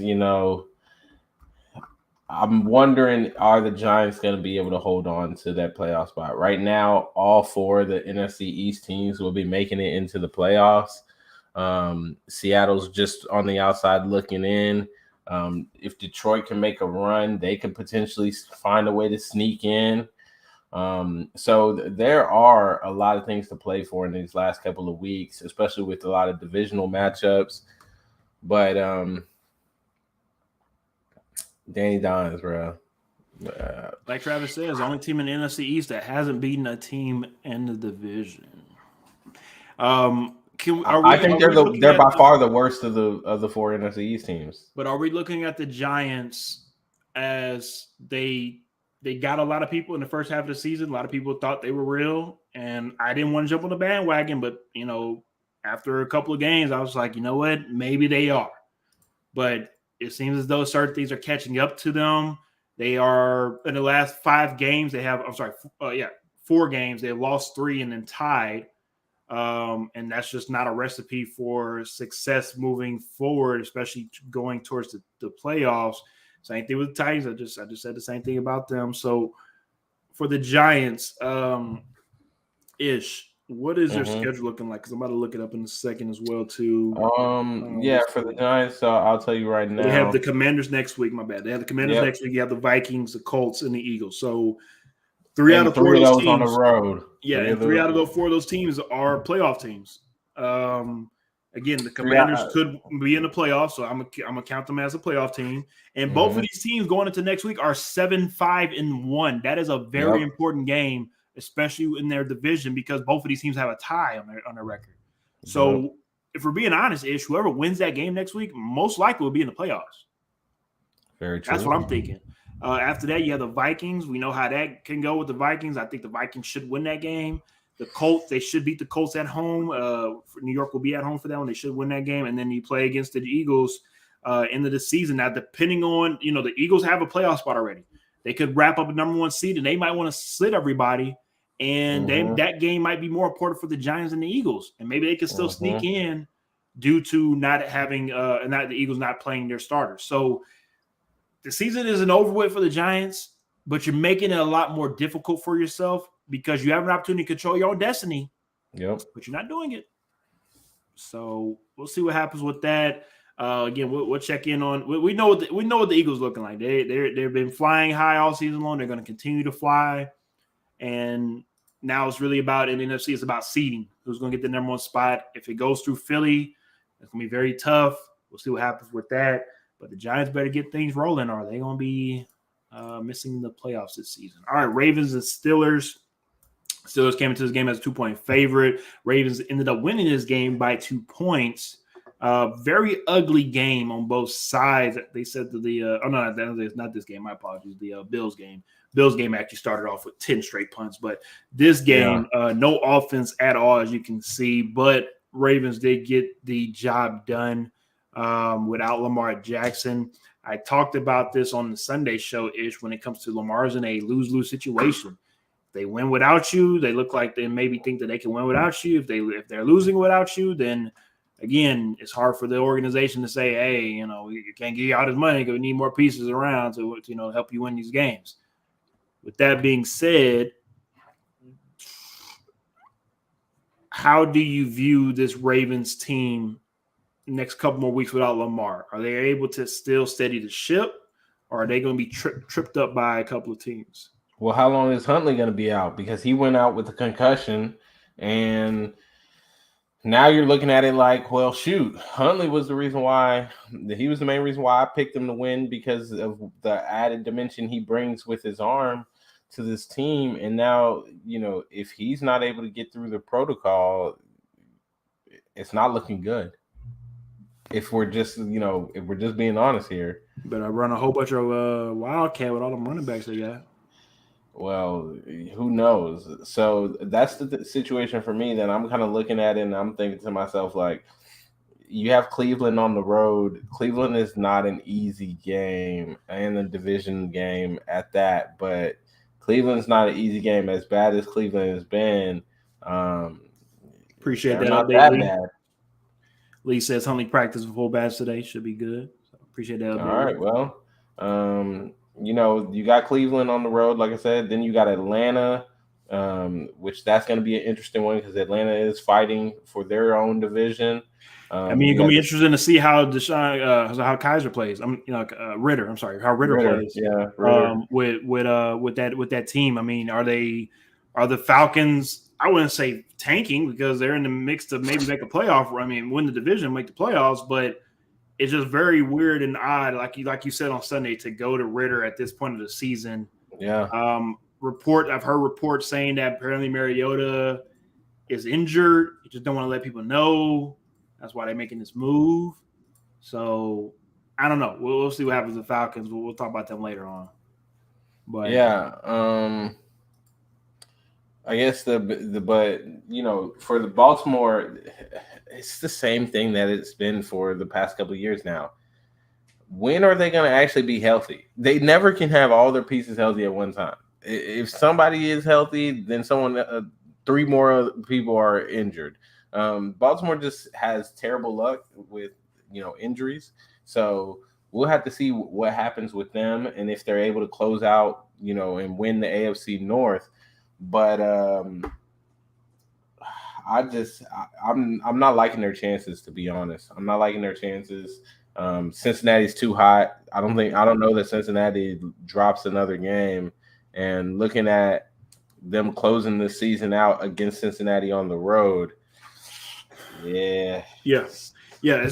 I'm wondering, are the Giants going to be able to hold on to that playoff spot? Right now, all 4 of the NFC East teams will be making it into the playoffs. Seattle's just on the outside looking in. If Detroit can make a run, they could potentially find a way to sneak in. So there are a lot of things to play for in these last couple of weeks, especially with a lot of divisional matchups. But Danny Dimes, bro. Like Travis says, the only team in the NFC East that hasn't beaten a team in the division. I think they're by far the worst of the 4 NFC East teams. But are we looking at the Giants as they got a lot of people in the first half of the season? A lot of people thought they were real, and I didn't want to jump on the bandwagon, but after a couple of games, I was like, you know what, maybe they are. But it seems as though certain things are catching up to them. They are, in the last 5 games, they have 4 games. They've lost 3 and then tied. And that's just not a recipe for success moving forward, especially going towards the playoffs. Same thing with the Titans. I just said the same thing about them. So for the Giants, Ish, what is their schedule looking like? Because I'm about to look it up in a second as well too. For the Giants, I'll tell you right now. They have the Commanders next week. My bad. They have the Commanders next week. You have the Vikings, the Colts, and the Eagles. So 3 out of 4 of those teams on the road. Yeah, and 3 out of 4 of those teams are playoff teams. Again, the Commanders could be in the playoffs, so I'm gonna count them as a playoff team. And both of these teams going into next week are 7-5-1. That is a very important game, especially in their division, because both of these teams have a tie on their record. So if we're being honest, Ish, whoever wins that game next week most likely will be in the playoffs. Very true. That's what I'm thinking. After that, you have the Vikings. We know how that can go with the Vikings. I think the Vikings should win that game. The Colts, they should beat the Colts at home. New York will be at home for that one. They should win that game. And then you play against the Eagles end of the season. Now, depending on, the Eagles have a playoff spot already. They could wrap up a number 1 seed, and they might want to split everybody. And that game might be more important for the Giants than the Eagles. And maybe they could still sneak in due to not having the Eagles not playing their starters. So the season isn't over with for the Giants, but you're making it a lot more difficult for yourself because you have an opportunity to control your own destiny. Yep. But you're not doing it. So we'll see what happens with that. Again, we'll check in on. We know what the Eagles looking like. They've been flying high all season long. They're going to continue to fly, and now it's really about in the NFC. It's about seeding. Who's going to get the number one spot? If it goes through Philly, it's going to be very tough. We'll see what happens with that. But the Giants better get things rolling. Or are they going to be missing the playoffs this season? All right, Ravens and Steelers. Steelers came into this game as a 2-point favorite. Ravens ended up winning this game by 2 points. Very ugly game on both sides. They said that not this game. My apologies. The Bills game. Bills game actually started off with 10 straight punts, but this game, no offense at all, as you can see. But Ravens did get the job done without Lamar Jackson. I talked about this on the Sunday show-ish when it comes to Lamar's in a lose-lose situation. They win without you. They look like they maybe think that they can win without you. If they're losing without you, then again, it's hard for the organization to say, "Hey, you can't give you all this money because we need more pieces around to help you win these games." With that being said, how do you view this Ravens team next couple more weeks without Lamar? Are they able to still steady the ship, or are they going to be tripped up by a couple of teams? Well, how long is Huntley going to be out? Because he went out with a concussion, and now you're looking at it like, well, shoot, Huntley was the reason why he was the main reason why I picked him to win because of the added dimension he brings with his arm to this team. And now, if he's not able to get through the protocol, it's not looking good. If we're just being honest here. But I run a whole bunch of Wildcat with all the running backs they got. Well, who knows? So that's the situation for me. Then I'm kind of looking at it and I'm thinking to myself, like, you have Cleveland on the road. Cleveland is not an easy game and a division game at that, but Cleveland's not an easy game. As bad as Cleveland has been, appreciate that not update, that Lee. bad. Lee says Huntley practiced with full bats today. Should be good. So appreciate that update. All right, well, you got Cleveland on the road, like I said. Then you got Atlanta, which that's going to be an interesting one because Atlanta is fighting for their own division. It's going to be interesting to see how how Kaiser plays. Ritter. I'm sorry, how Ritter plays. Yeah, Ritter. With that team. Are the Falcons? I wouldn't say tanking because they're in the mix to maybe make a playoff. Win the division, make the playoffs, but it's just very weird and odd, like you said on Sunday, to go to Ritter at this point of the season. Yeah. I've heard reports saying that apparently Mariota is injured. You just don't want to let people know. That's why they're making this move. So I don't know. We'll see what happens with the Falcons. We'll talk about them later on. But yeah, I guess for the Baltimore, it's the same thing that it's been for the past couple of years now. When are they going to actually be healthy? They never can have all their pieces healthy at one time. If somebody is healthy, then three more people are injured. Baltimore just has terrible luck with injuries. So we'll have to see what happens with them and if they're able to close out, and win the AFC North. But I'm not liking their chances, to be honest. I'm not liking their chances. Cincinnati's too hot. I don't know that Cincinnati drops another game. And looking at them closing the season out against Cincinnati on the road, it's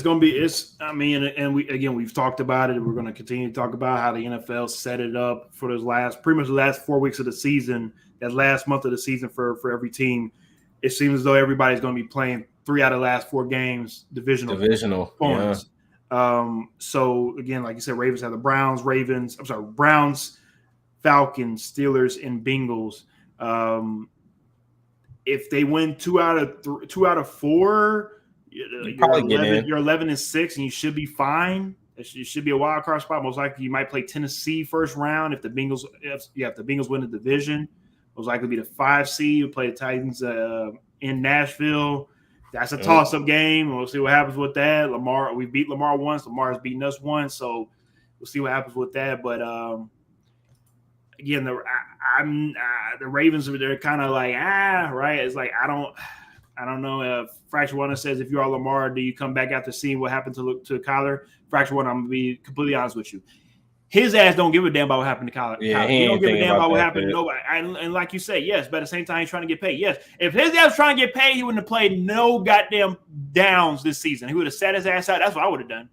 going to be. We've talked about it. We're going to continue to talk about how the NFL set it up for pretty much the last 4 weeks of the season. That last month of the season for every team, it seems as though everybody's going to be playing 3 out of the last 4 games divisional opponents. Yeah. So again, like you said, Ravens have the Browns, Falcons, Steelers, and Bengals. If they win 2 out of 4, you're 11-6, and you should be fine. It should be a wild card spot. Most likely, you might play Tennessee first round if the Bengals win the division. Most likely be the 5 seed. You play the Titans in Nashville. That's a toss-up game. We'll see what happens with that. We beat Lamar once. Lamar has beaten us once, so we'll see what happens with that. But again, the Ravens, they're kind of like right. It's like I I don't know. Fracture One says, if you are Lamar, do you come back after seeing what happened to Kyler? Fracture One, I'm going to be completely honest with you. His ass don't give a damn about what happened to Kyler. Yeah, he don't give a damn about what happened shit. to nobody. And like you say, yes, but at the same time, he's trying to get paid. Yes, if his ass was trying to get paid, he wouldn't have played no goddamn downs this season. He would have sat his ass out. That's what I would have done.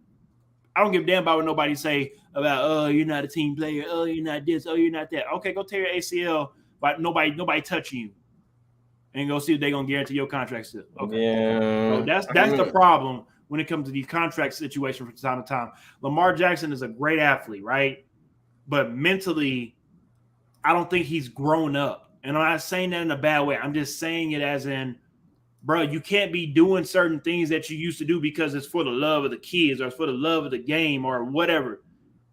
I don't give a damn about what nobody say about, oh, you're not a team player. Oh, you're not this. Oh, you're not that. Okay, go tear your ACL, but nobody touching you. And go see if they're going to guarantee your contract still. Okay. Yeah. So that's the problem when it comes to these contract situations from time to time. Lamar Jackson is a great athlete, right? But mentally, I don't think he's grown up. And I'm not saying that in a bad way. I'm just saying it as in, bro, you can't be doing certain things that you used to do because it's for the love of the kids or it's for the love of the game or whatever.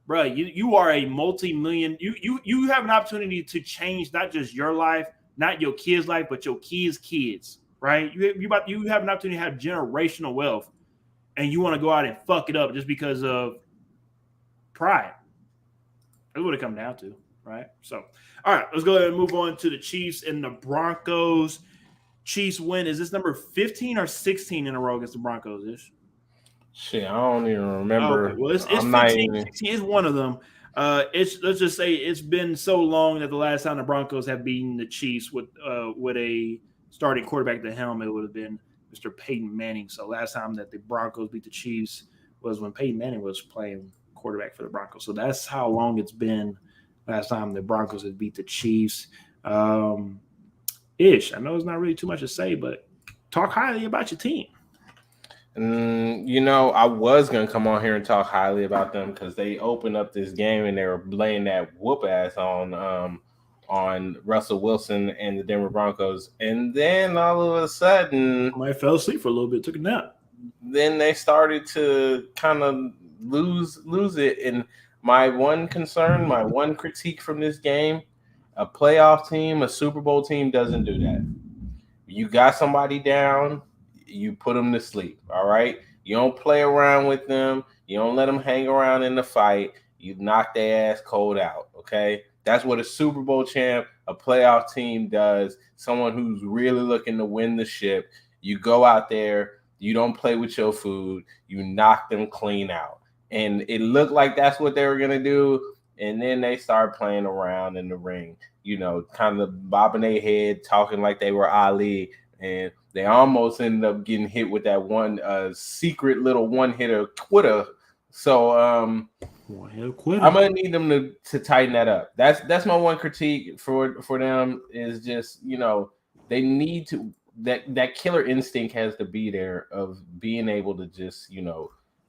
Bro, you are a multi-million. You have an opportunity to change not just your life, not your kids' life, but your kids, right? You have an opportunity to have generational wealth, and you want to go out and fuck it up just because of pride. That's what it comes down to, right? So, all right, let's go ahead and move on to the Chiefs and the Broncos. Chiefs win. Is this number 15 or 16 in a row against the Broncos? Ish? Shit, I don't even remember. Okay. Well, it's 15, 16 is one of them. Let's just say it's been so long that the last time the Broncos have beaten the Chiefs with a starting quarterback at the helm, it would have been Mr. Peyton Manning. So last time that the Broncos beat the Chiefs was when Peyton Manning was playing quarterback for the Broncos. So that's how long it's been last time the Broncos have beat the Chiefs. Ish, I know it's not really too much to say, but talk highly about your team. I was going to come on here and talk highly about them because they opened up this game and they were laying that whoop ass on Russell Wilson and the Denver Broncos. And then all of a sudden, I fell asleep for a little bit, took a nap. Then they started to kind of lose it. And my one concern, my one critique from this game, a playoff team, a Super Bowl team doesn't do that. You got somebody down, you put them to sleep, all right? You don't play around with them. You don't let them hang around in the fight. You knock their ass cold out, okay? That's what a Super Bowl champ, a playoff team does, someone who's really looking to win the ship. You go out there, you don't play with your food, you knock them clean out. And it looked like that's what they were going to do, and then they start playing around in the ring, kind of bobbing their head, talking like they were Ali, and they almost ended up getting hit with that one secret little one-hitter quitter. So I'm gonna need them to tighten that up. That's my one critique for them is just they need to that killer instinct has to be there of being able to just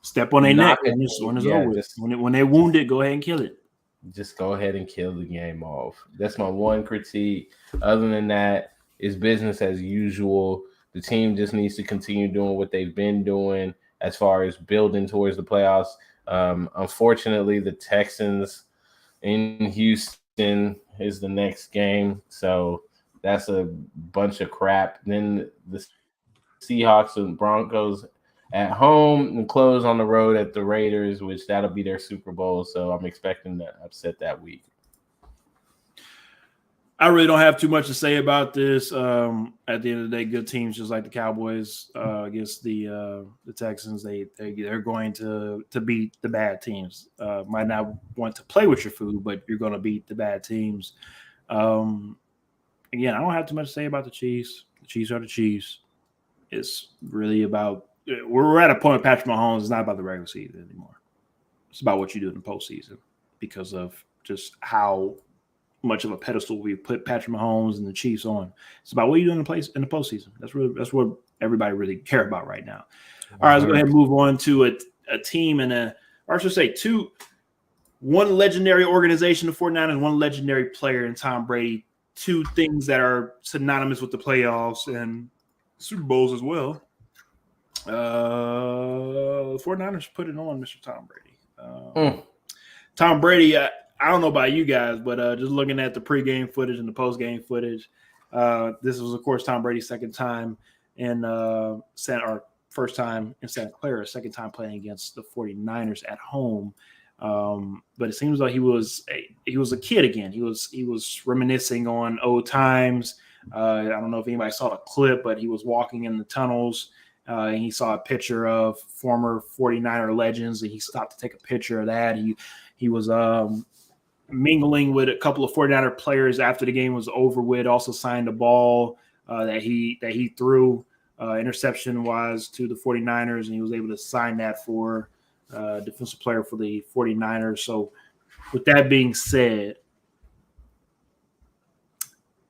step on their neck when it's over. When they're wounded, go ahead and kill it. Just go ahead and kill the game off. That's my one critique. Other than that, it's business as usual. The team just needs to continue doing what they've been doing as far as building towards the playoffs. Unfortunately, the Texans in Houston is the next game, so that's a bunch of crap. Then the Seahawks and Broncos at home and close on the road at the Raiders, which that'll be their Super Bowl, so I'm expecting that upset that week. I really don't have too much to say about this. At the end of the day, good teams just like the Cowboys against the Texans. They're going to beat the bad teams. Might not want to play with your food, but you're going to beat the bad teams. Again, I don't have too much to say about the Chiefs. The Chiefs are the Chiefs. It's really about we're at a point with Patrick Mahomes. It's not about the regular season anymore. It's about what you do in the postseason because of just how much of a pedestal we put Patrick Mahomes and the Chiefs on. It's about what you do in the postseason. That's what everybody really care about right now. All right, let's go ahead and move on to a team or I should say one legendary organization, the 49ers, one legendary player in Tom Brady, two things that are synonymous with the playoffs and Super Bowls as well. The 49ers put it on Mr. Tom Brady. Tom Brady, I don't know about you guys, but just looking at the pregame footage and the postgame footage, this was, of course, Tom Brady's second time in first time in Santa Clara, second time playing against the 49ers at home. But it seems like he was a kid again. He was reminiscing on old times. I don't know if anybody saw the clip, but he was walking in the tunnels. And he saw a picture of former 49er legends, and he stopped to take a picture of that. He was mingling with a couple of 49er players after the game was over with, also signed a ball that he threw interception-wise to the 49ers, and he was able to sign that for defensive player for the 49ers. So with that being said,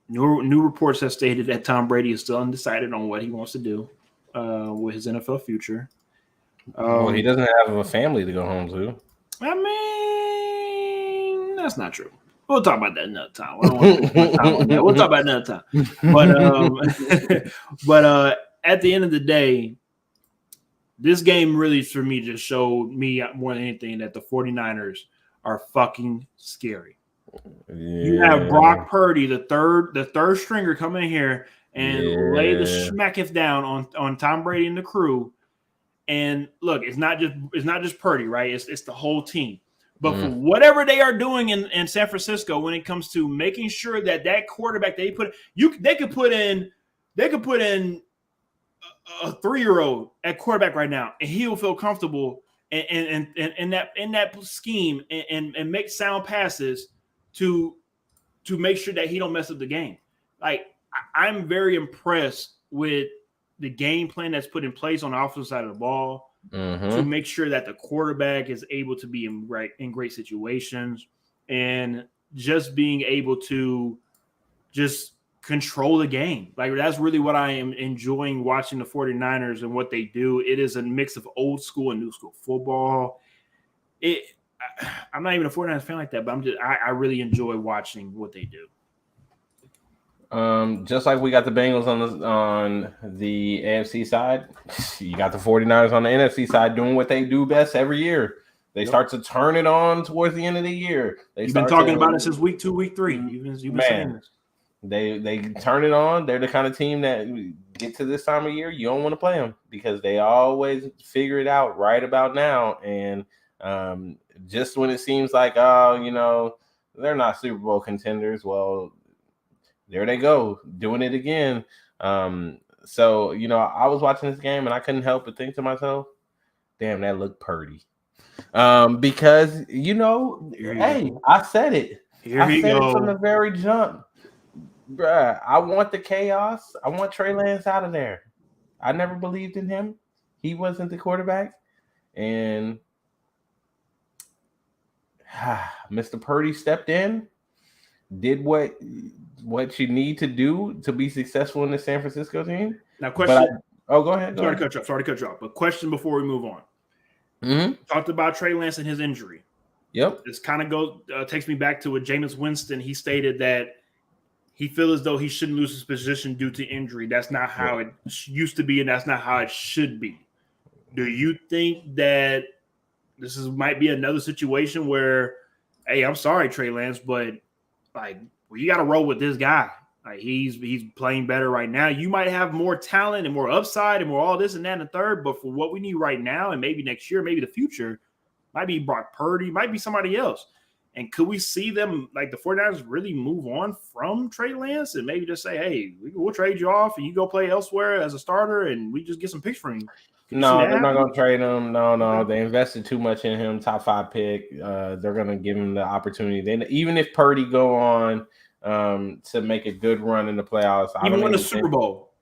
new reports have stated that Tom Brady is still undecided on what he wants to do with his NFL future. Well, he doesn't have a family to go home to. I mean, that's not true. We'll talk about that another time. We'll talk about it another time. But at the end of the day, this game really, for me, just showed me more than anything that the 49ers are fucking scary. Yeah. You have Brock Purdy, the third stringer, come in here and lay the schmacketh down on Tom Brady and the crew. And look, it's not just Purdy, right? It's the whole team. But for whatever they are doing in San Francisco, when it comes to making sure that quarterback they could put in a 3-year-old at quarterback right now, and he'll feel comfortable in that scheme and make sound passes to make sure that he don't mess up the game. Like, I'm very impressed with the game plan that's put in place on the offensive side of the ball to make sure that the quarterback is able to be in great situations and just being able to just control the game. Like, that's really what I am enjoying watching the 49ers and what they do. It is a mix of old school and new school football. I'm not even a 49ers fan like that, but I really enjoy watching what they do. Just like we got the Bengals on the AFC side, you got the 49ers on the NFC side doing what they do best every year. They start to turn it on towards the end of the year. You've been talking about it since week 2, week 3. You've been saying this. They turn it on. They're the kind of team that get to this time of year, you don't want to play them because they always figure it out right about now. And just when it seems like, they're not Super Bowl contenders, well, there they go, doing it again. So, I was watching this game and I couldn't help but think to myself, damn, that looked Purdy. Because, hey, I said it. I said it from the very jump. Bruh, I want the chaos. I want Trey Lance out of there. I never believed in him. He wasn't the quarterback. And Mr. Purdy stepped in, did what you need to do to be successful in the San Francisco team. Now, question. Go ahead. Sorry to cut you off. But question before we move on. Talked about Trey Lance and his injury. Yep. This kind of takes me back to what Jameis Winston. He stated that he feels as though he shouldn't lose his position due to injury. That's not how it used to be, and that's not how it should be. Do you think that this might be another situation where, hey, I'm sorry, Trey Lance, but you got to roll with this guy. Like, he's playing better right now. You might have more talent and more upside and more all this and that and the third, but for what we need right now and maybe next year, maybe the future, might be Brock Purdy, might be somebody else. And could we see them, like the 49ers, really move on from Trey Lance and maybe just say, hey, we'll trade you off and you go play elsewhere as a starter and we just get some picks from you? No, they're not going to trade him. No. They invested too much in him, top 5 pick. They're going to give him the opportunity. Then even if Purdy go on to make a good run in the playoffs. Even win the Super Bowl.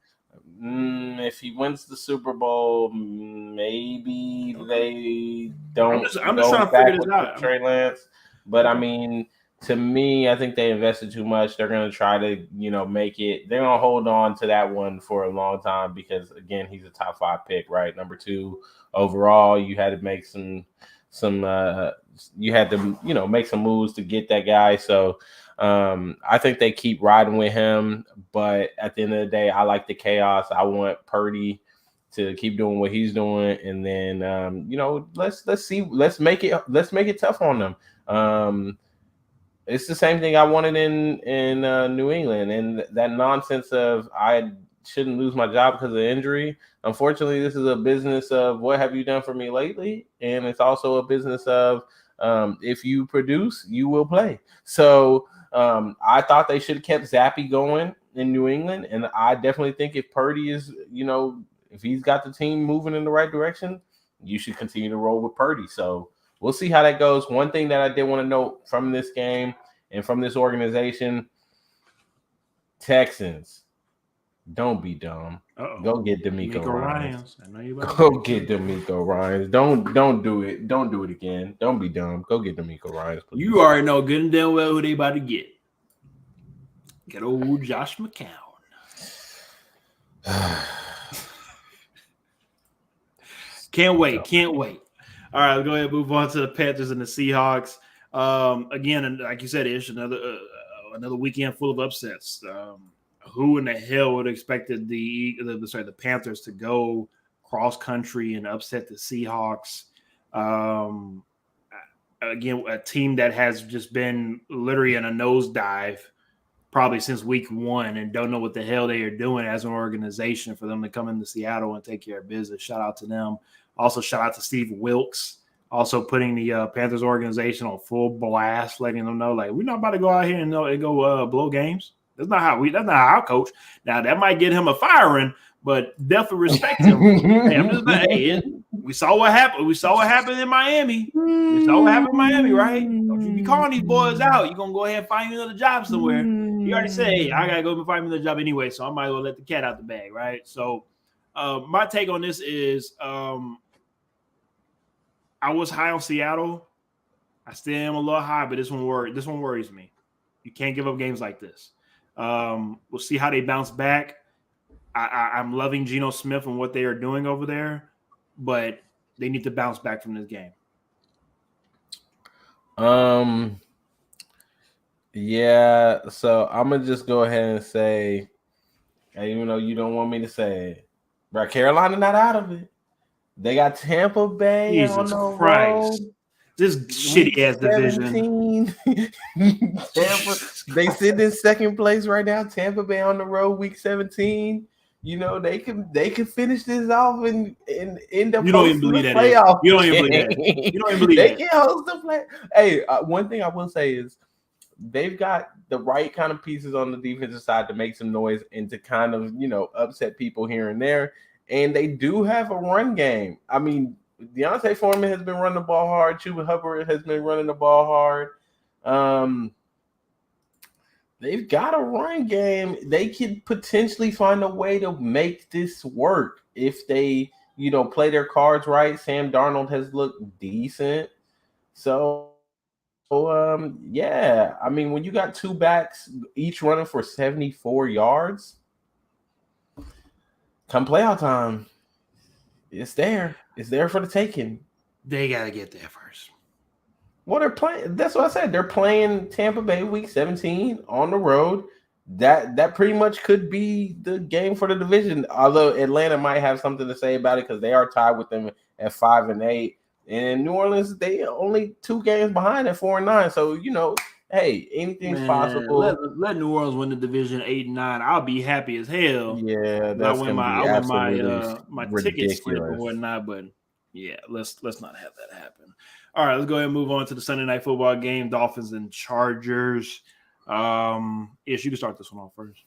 If he wins the Super Bowl, maybe they don't. I'm just trying to figure this out. Trey Lance. But, I mean, to me, I think they invested too much. They're going to try to, make it. They're going to hold on to that one for a long time because, again, he's a top 5 pick, right? Number 2 overall. You had to make make some moves to get that guy. So, I think they keep riding with him. But at the end of the day, I like the chaos. I want Purdy to keep doing what he's doing. And then, let's see. Let's make it tough on them. It's the same thing I wanted in New England, and that nonsense of I shouldn't lose my job because of injury. Unfortunately, this is a business of what have you done for me lately, and it's also a business of if you produce, you will play. So I thought they should have kept Zappe going. in New England, and I definitely think if Purdy is, if he's got the team moving in the right direction, you should continue to roll with Purdy. So we'll see how that goes. One thing that I did want to note from this game and from this organization, Texans, don't be dumb. Uh-oh. Go get DeMeco Ryans. I know you Go get DeMeco Ryans. Don't do it. Don't do it again. Don't be dumb. Go get DeMeco Ryans. Please. You already know good and damn well who they about to get. Get old Josh McCown. Can't wait. All right, let's go ahead and move on to the Panthers and the Seahawks. Again, like you said, Ish, another weekend full of upsets. Who in the hell would have expected the Panthers to go cross country and upset the Seahawks? Again, a team that has just been literally in a nosedive probably since week one and don't know what the hell they are doing as an organization for them to come into Seattle and take care of business. Shout out to them. Also, shout out to Steve Wilkes, also putting the Panthers organization on full blast, letting them know, like, we're not about to go out here and go blow games. That's not how I coach. Now, that might get him a firing, but definitely respect him. We saw what happened. We saw what happened in Miami. Right? Don't you be calling these boys out. You're going to go ahead and find you another job somewhere. You already said, hey, I got to go and find me another job anyway, so I might as well let the cat out the bag, right? So my take on this is I was high on Seattle. I still am a little high, but this one worries me. You can't give up games like this. We'll see how they bounce back. I'm loving Geno Smith and what they are doing over there, but they need to bounce back from this game. Yeah, so I'm gonna just go ahead and say, even though you don't want me to say it, but Carolina not out of it. They got Tampa Bay Jesus on the Christ. road. This shitty ass division. Tampa, they sit in second place right now. Tampa Bay on the road, week 17. They can finish this off and end up. You don't even believe that. You don't even believe that. They can host the play. Hey, one thing I will say is they've got the right kind of pieces on the defensive side to make some noise and to kind of upset people here and there. And they do have a run game. I mean, Deontay Foreman has been running the ball hard. Chuba Hubbard has been running the ball hard. They've got a run game. They could potentially find a way to make this work if they, play their cards right. Sam Darnold has looked decent. So, yeah. I mean, when you got two backs, each running for 74 yards, come playoff time, it's there. It's there for the taking. They got to get there first. Well, they're playing. That's what I said. They're playing Tampa Bay week 17 on the road. That pretty much could be the game for the division. Although Atlanta might have something to say about it because they are tied with them at 5-8. And New Orleans, they only 2 games behind at 4-9. So, hey, anything's possible. Let New Orleans win the division 8-9. I'll be happy as hell. Yeah, that's I win my ticket slip or ridiculous. Whatnot, but yeah, let's not have that happen. All right, let's go ahead and move on to the Sunday night football game, Dolphins and Chargers. Ish, you can start this one off first.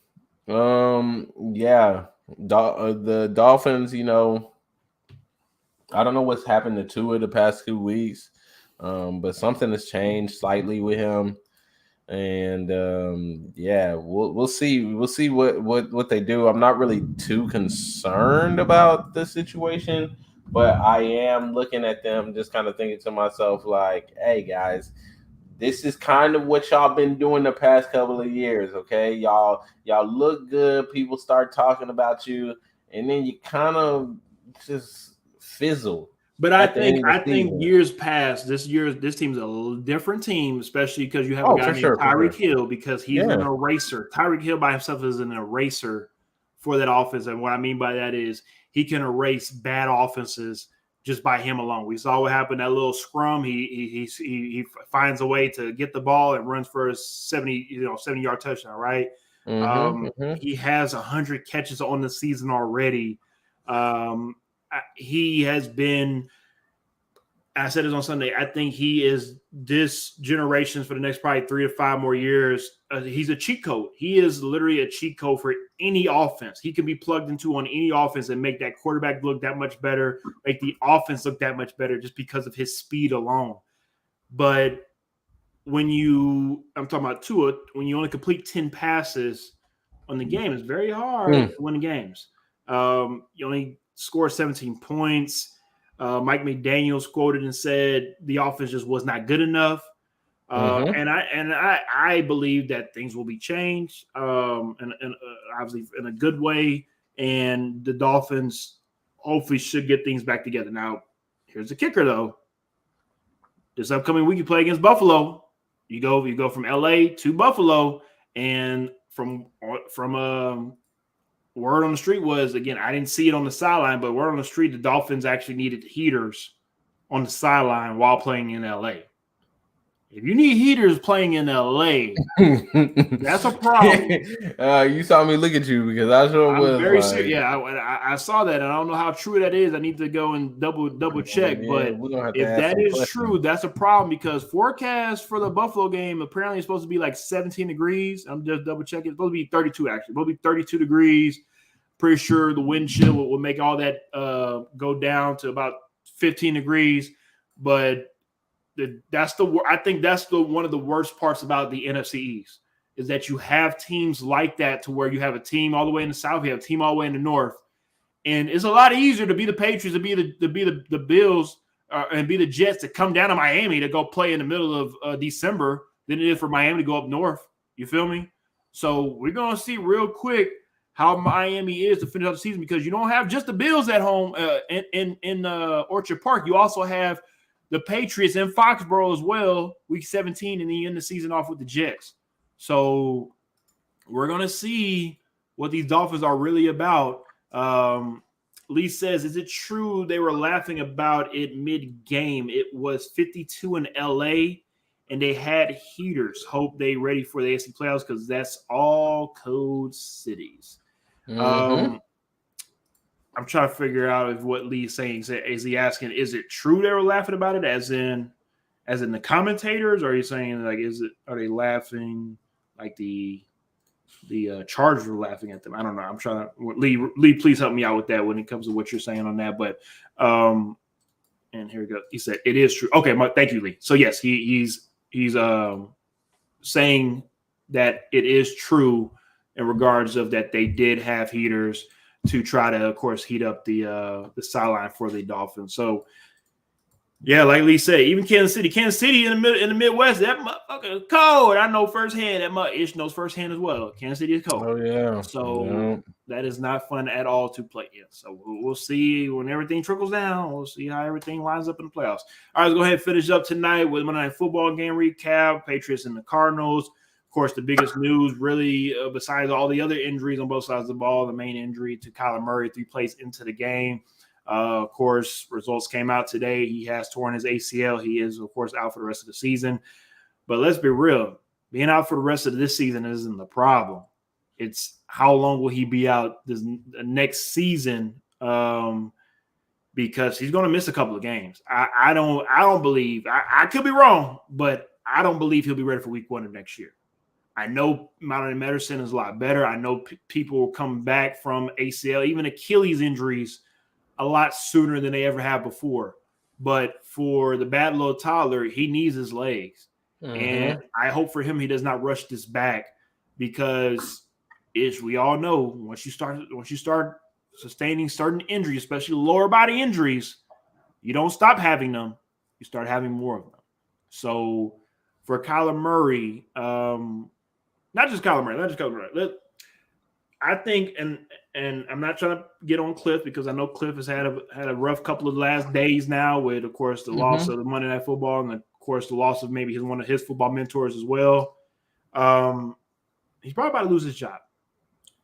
Yeah, the Dolphins. I don't know what's happened to Tua the past 2 weeks, but something has changed slightly with him. And yeah, we'll see. We'll see what they do. I'm not really too concerned about the situation, but I am looking at them, just kind of thinking to myself, like, hey guys, this is kind of what y'all been doing the past couple of years. Okay, y'all look good. People start talking about you, and then you kind of just fizzle. But I think years past, this team's a different team, especially because you have a guy named Tyreek Hill, because he's an eraser. Tyreek Hill by himself is an eraser for that offense. And what I mean by that is he can erase bad offenses just by him alone. We saw what happened, that little scrum. He finds a way to get the ball and runs for a 70-yard touchdown, right? He has 100 catches on the season already. He has been I said this on Sunday. I think he is this generation's for the next probably 3 to 5 more years. He's a cheat code. He is literally a cheat code for any offense. He can be plugged into on any offense and make that quarterback look that much better, make the offense look that much better just because of his speed alone. But I'm talking about Tua, when you only complete 10 passes on the game, it's very hard to win games. You only score 17 points. Mike McDaniels quoted and said the offense just was not good enough. And I believe that things will be changed, and obviously in a good way. And the Dolphins hopefully should get things back together. Now, here's the kicker, though. This upcoming week, you play against Buffalo. You go from LA to Buffalo, and from word on the street was, again, I didn't see it on the sideline, but word on the street, the Dolphins actually needed heaters on the sideline while playing in LA. If you need heaters playing in LA, that's a problem. You saw me look at you because I sure was very serious. Yeah, I saw that, and I don't know how true that is. I need to go and double check. But if that is true, that's a problem because forecast for the Buffalo game apparently is supposed to be like 17 degrees. I'm just double checking. It's supposed to be 32 actually. It's supposed to be 32 degrees. Pretty sure the wind chill will make all that go down to about 15 degrees. But I think that's one of the worst parts about the NFC East is that you have teams like that to where you have a team all the way in the South, you have a team all the way in the North, and it's a lot easier to be the Patriots, to be the Bills, and be the Jets to come down to Miami to go play in the middle of December than it is for Miami to go up north. You feel me? So we're gonna see real quick how Miami is to finish out the season because you don't have just the Bills at home in Orchard Park. You also have the Patriots in Foxborough as well, week 17, and then you end the season off with the Jets. So we're going to see what these Dolphins are really about. Lee says, is it true they were laughing about it mid-game? It was 52 in L.A., and they had heaters. Hope they ready for the AFC playoffs because that's all code cities. I'm trying to figure out if what Lee's saying is he asking, is it true they were laughing about it as in the commentators, or are you saying like are they laughing like the Chargers were laughing at them? I don't know. I'm trying to Lee, please help me out with that when it comes to what you're saying on that. But and here we go. He said it is true. Okay, thank you, Lee. So yes, he's saying that it is true in regards of that they did have heaters to try to, of course, heat up the sideline for the Dolphins. So, yeah, like Lee said, even Kansas City in the Midwest, that motherfucker cold. I know firsthand. Ish knows firsthand as well. Kansas City is cold. Oh yeah. So that is not fun at all to play in. So we'll see when everything trickles down. We'll see how everything lines up in the playoffs. All right, let's go ahead and finish up tonight with Monday Night Football game recap. Patriots and the Cardinals. Of course, the biggest news really, besides all the other injuries on both sides of the ball, the main injury to Kyler Murray 3 plays into the game. Of course, results came out today. He has torn his ACL. He is, of course, out for the rest of the season. But let's be real. Being out for the rest of this season isn't the problem. It's how long will he be out this next season because he's going to miss a couple of games. I don't believe – I could be wrong, but I don't believe he'll be ready for week 1 of next year. I know modern medicine is a lot better. I know people will come back from ACL, even Achilles injuries, a lot sooner than they ever have before. But for the bad little toddler, he needs his legs. And I hope for him he does not rush this back because, as we all know, once you start sustaining certain injuries, especially lower body injuries, you don't stop having them. You start having more of them. So for Kyler Murray, not just Kyler Murray. I think, and I'm not trying to get on Cliff because I know Cliff has had a rough couple of last days now with, of course, the loss of the Monday Night Football and, of course, the loss of maybe one of his football mentors as well. He's probably about to lose his job.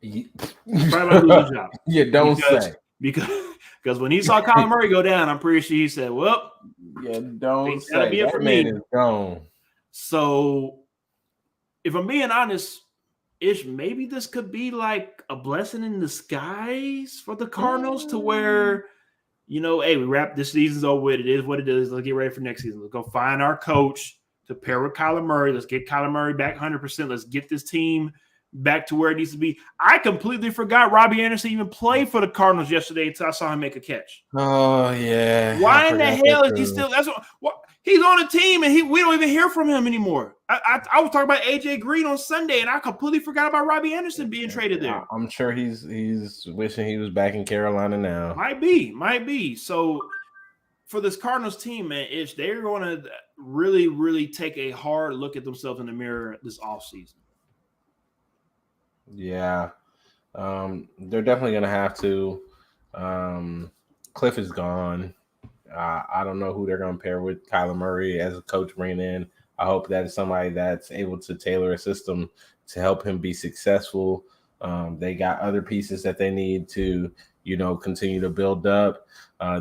He's probably about to lose his job. Yeah, don't say. Because when he saw Kyler Murray go down, I'm pretty sure he said, well, yeah, don't say. That'll be it for me. Is gone. So if I'm being honest, maybe this could be like a blessing in disguise for the Cardinals to where Hey, we wrap this season's over with. It is what it is. Let's get ready for next season. Let's go find our coach to pair with Kyler Murray. Let's get Kyler Murray back 100%. Let's get this team back to where it needs to be. I completely forgot Robbie Anderson even played for the Cardinals yesterday until I saw him make a catch. Oh yeah. Why in the hell is he still? That's what he's on a team and we don't even hear from him anymore. I was talking about AJ Green on Sunday and I completely forgot about Robbie Anderson being traded there. I'm sure he's wishing he was back in Carolina now. Might be. So for this Cardinals team, man, if they're going to really, really take a hard look at themselves in the mirror this offseason. Yeah. They're definitely going to have to. Cliff is gone. I don't know who they're going to pair with Kyler Murray as a coach bringing in. I hope that is somebody that's able to tailor a system to help him be successful. They got other pieces that they need to, continue to build up.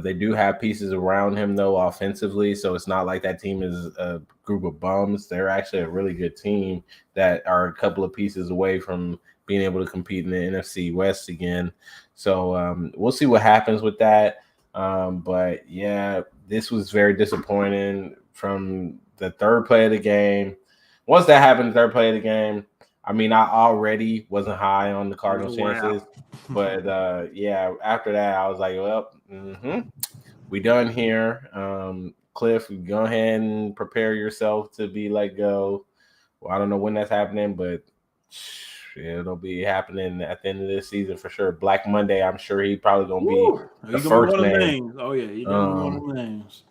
They do have pieces around him, though, offensively. So it's not like that team is a group of bums. They're actually a really good team that are a couple of pieces away from being able to compete in the NFC West again. So we'll see what happens with that. But yeah, this was very disappointing from the third play of the game. Once that happened, the third play of the game, I mean, I already wasn't high on the Cardinals' chances. But yeah, after that, I was like, well, we done here. Cliff, go ahead and prepare yourself to be let go. Well, I don't know when that's happening, but it'll be happening at the end of this season for sure. Black Monday, I'm sure he's probably gonna be the first name. Oh yeah, he's one of the names.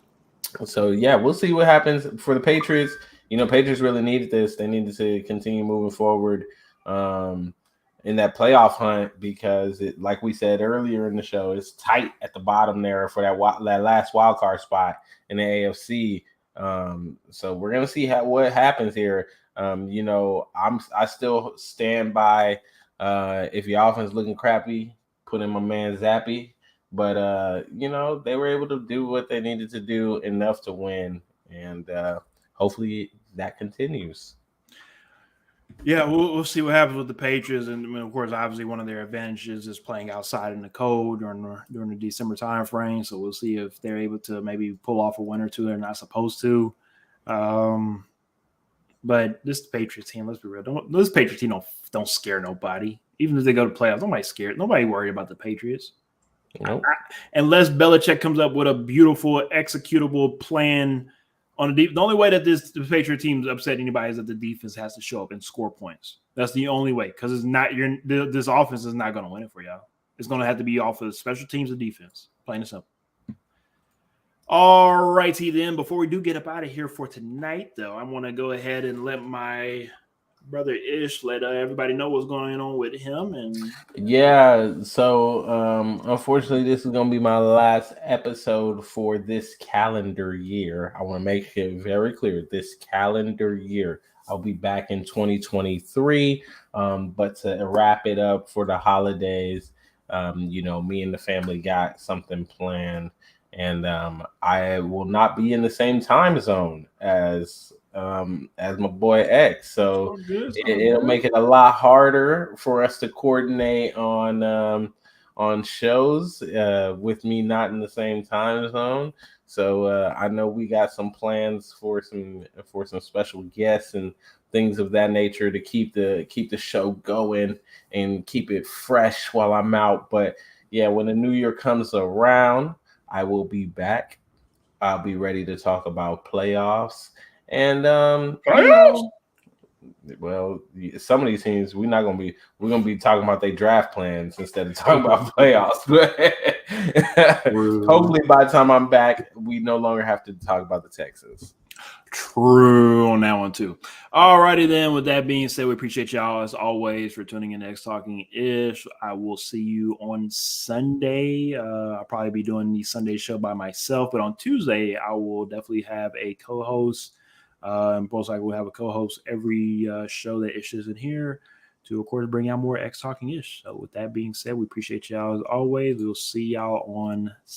So yeah, we'll see what happens for the Patriots. Patriots really needed this. They needed to continue moving forward in that playoff hunt because, like we said earlier in the show, it's tight at the bottom there for that last wild card spot in the AFC. So we're gonna see what happens here. I still stand by if your offense is looking crappy, put in my man Zappy. But they were able to do what they needed to do enough to win, and hopefully that continues. Yeah, we'll see what happens with the Patriots, and of course, obviously, one of their advantages is playing outside in the cold during the December time frame. So we'll see if they're able to maybe pull off a win or two they're not supposed to. But this Patriots team, let's be real, this Patriots team don't scare nobody. Even if they go to playoffs, nobody's scared. Nobody worried about the Patriots. Nope. Unless Belichick comes up with a beautiful, executable plan on the only way that the Patriot team upset anybody is that the defense has to show up and score points. That's the only way, because it's not this offense is not going to win it for y'all. It's going to have to be off of the special teams and defense. Plain and simple. All righty then. Before we do get up out of here for tonight, though, I want to go ahead and let my brother Ish let everybody know what's going on with him. And yeah, so unfortunately this is going to be my last episode for this calendar year. I want to make it very clear, this calendar year. I'll be back in 2023, but to wrap it up for the holidays, me and the family got something planned, and I will not be in the same time zone as my boy X, so it'll make it a lot harder for us to coordinate on shows with me not in the same time zone. So I know we got some plans for some special guests and things of that nature to keep the show going and keep it fresh while I'm out. But yeah, when the new year comes around, I will be back. I'll be ready to talk about playoffs. And well, some of these teams we're gonna be talking about their draft plans instead of talking about playoffs. But hopefully by the time I'm back, we no longer have to talk about the Texans. True on that one too. All righty then. With that being said, we appreciate y'all as always for tuning in to X Talking Ish. I will see you on Sunday. I'll probably be doing the Sunday show by myself, but on Tuesday I will definitely have a co-host. And most likely we'll have a co-host every show that Ish is in here to, of course, bring out more X Talking Ish. So with that being said, we appreciate y'all as always. We'll see y'all on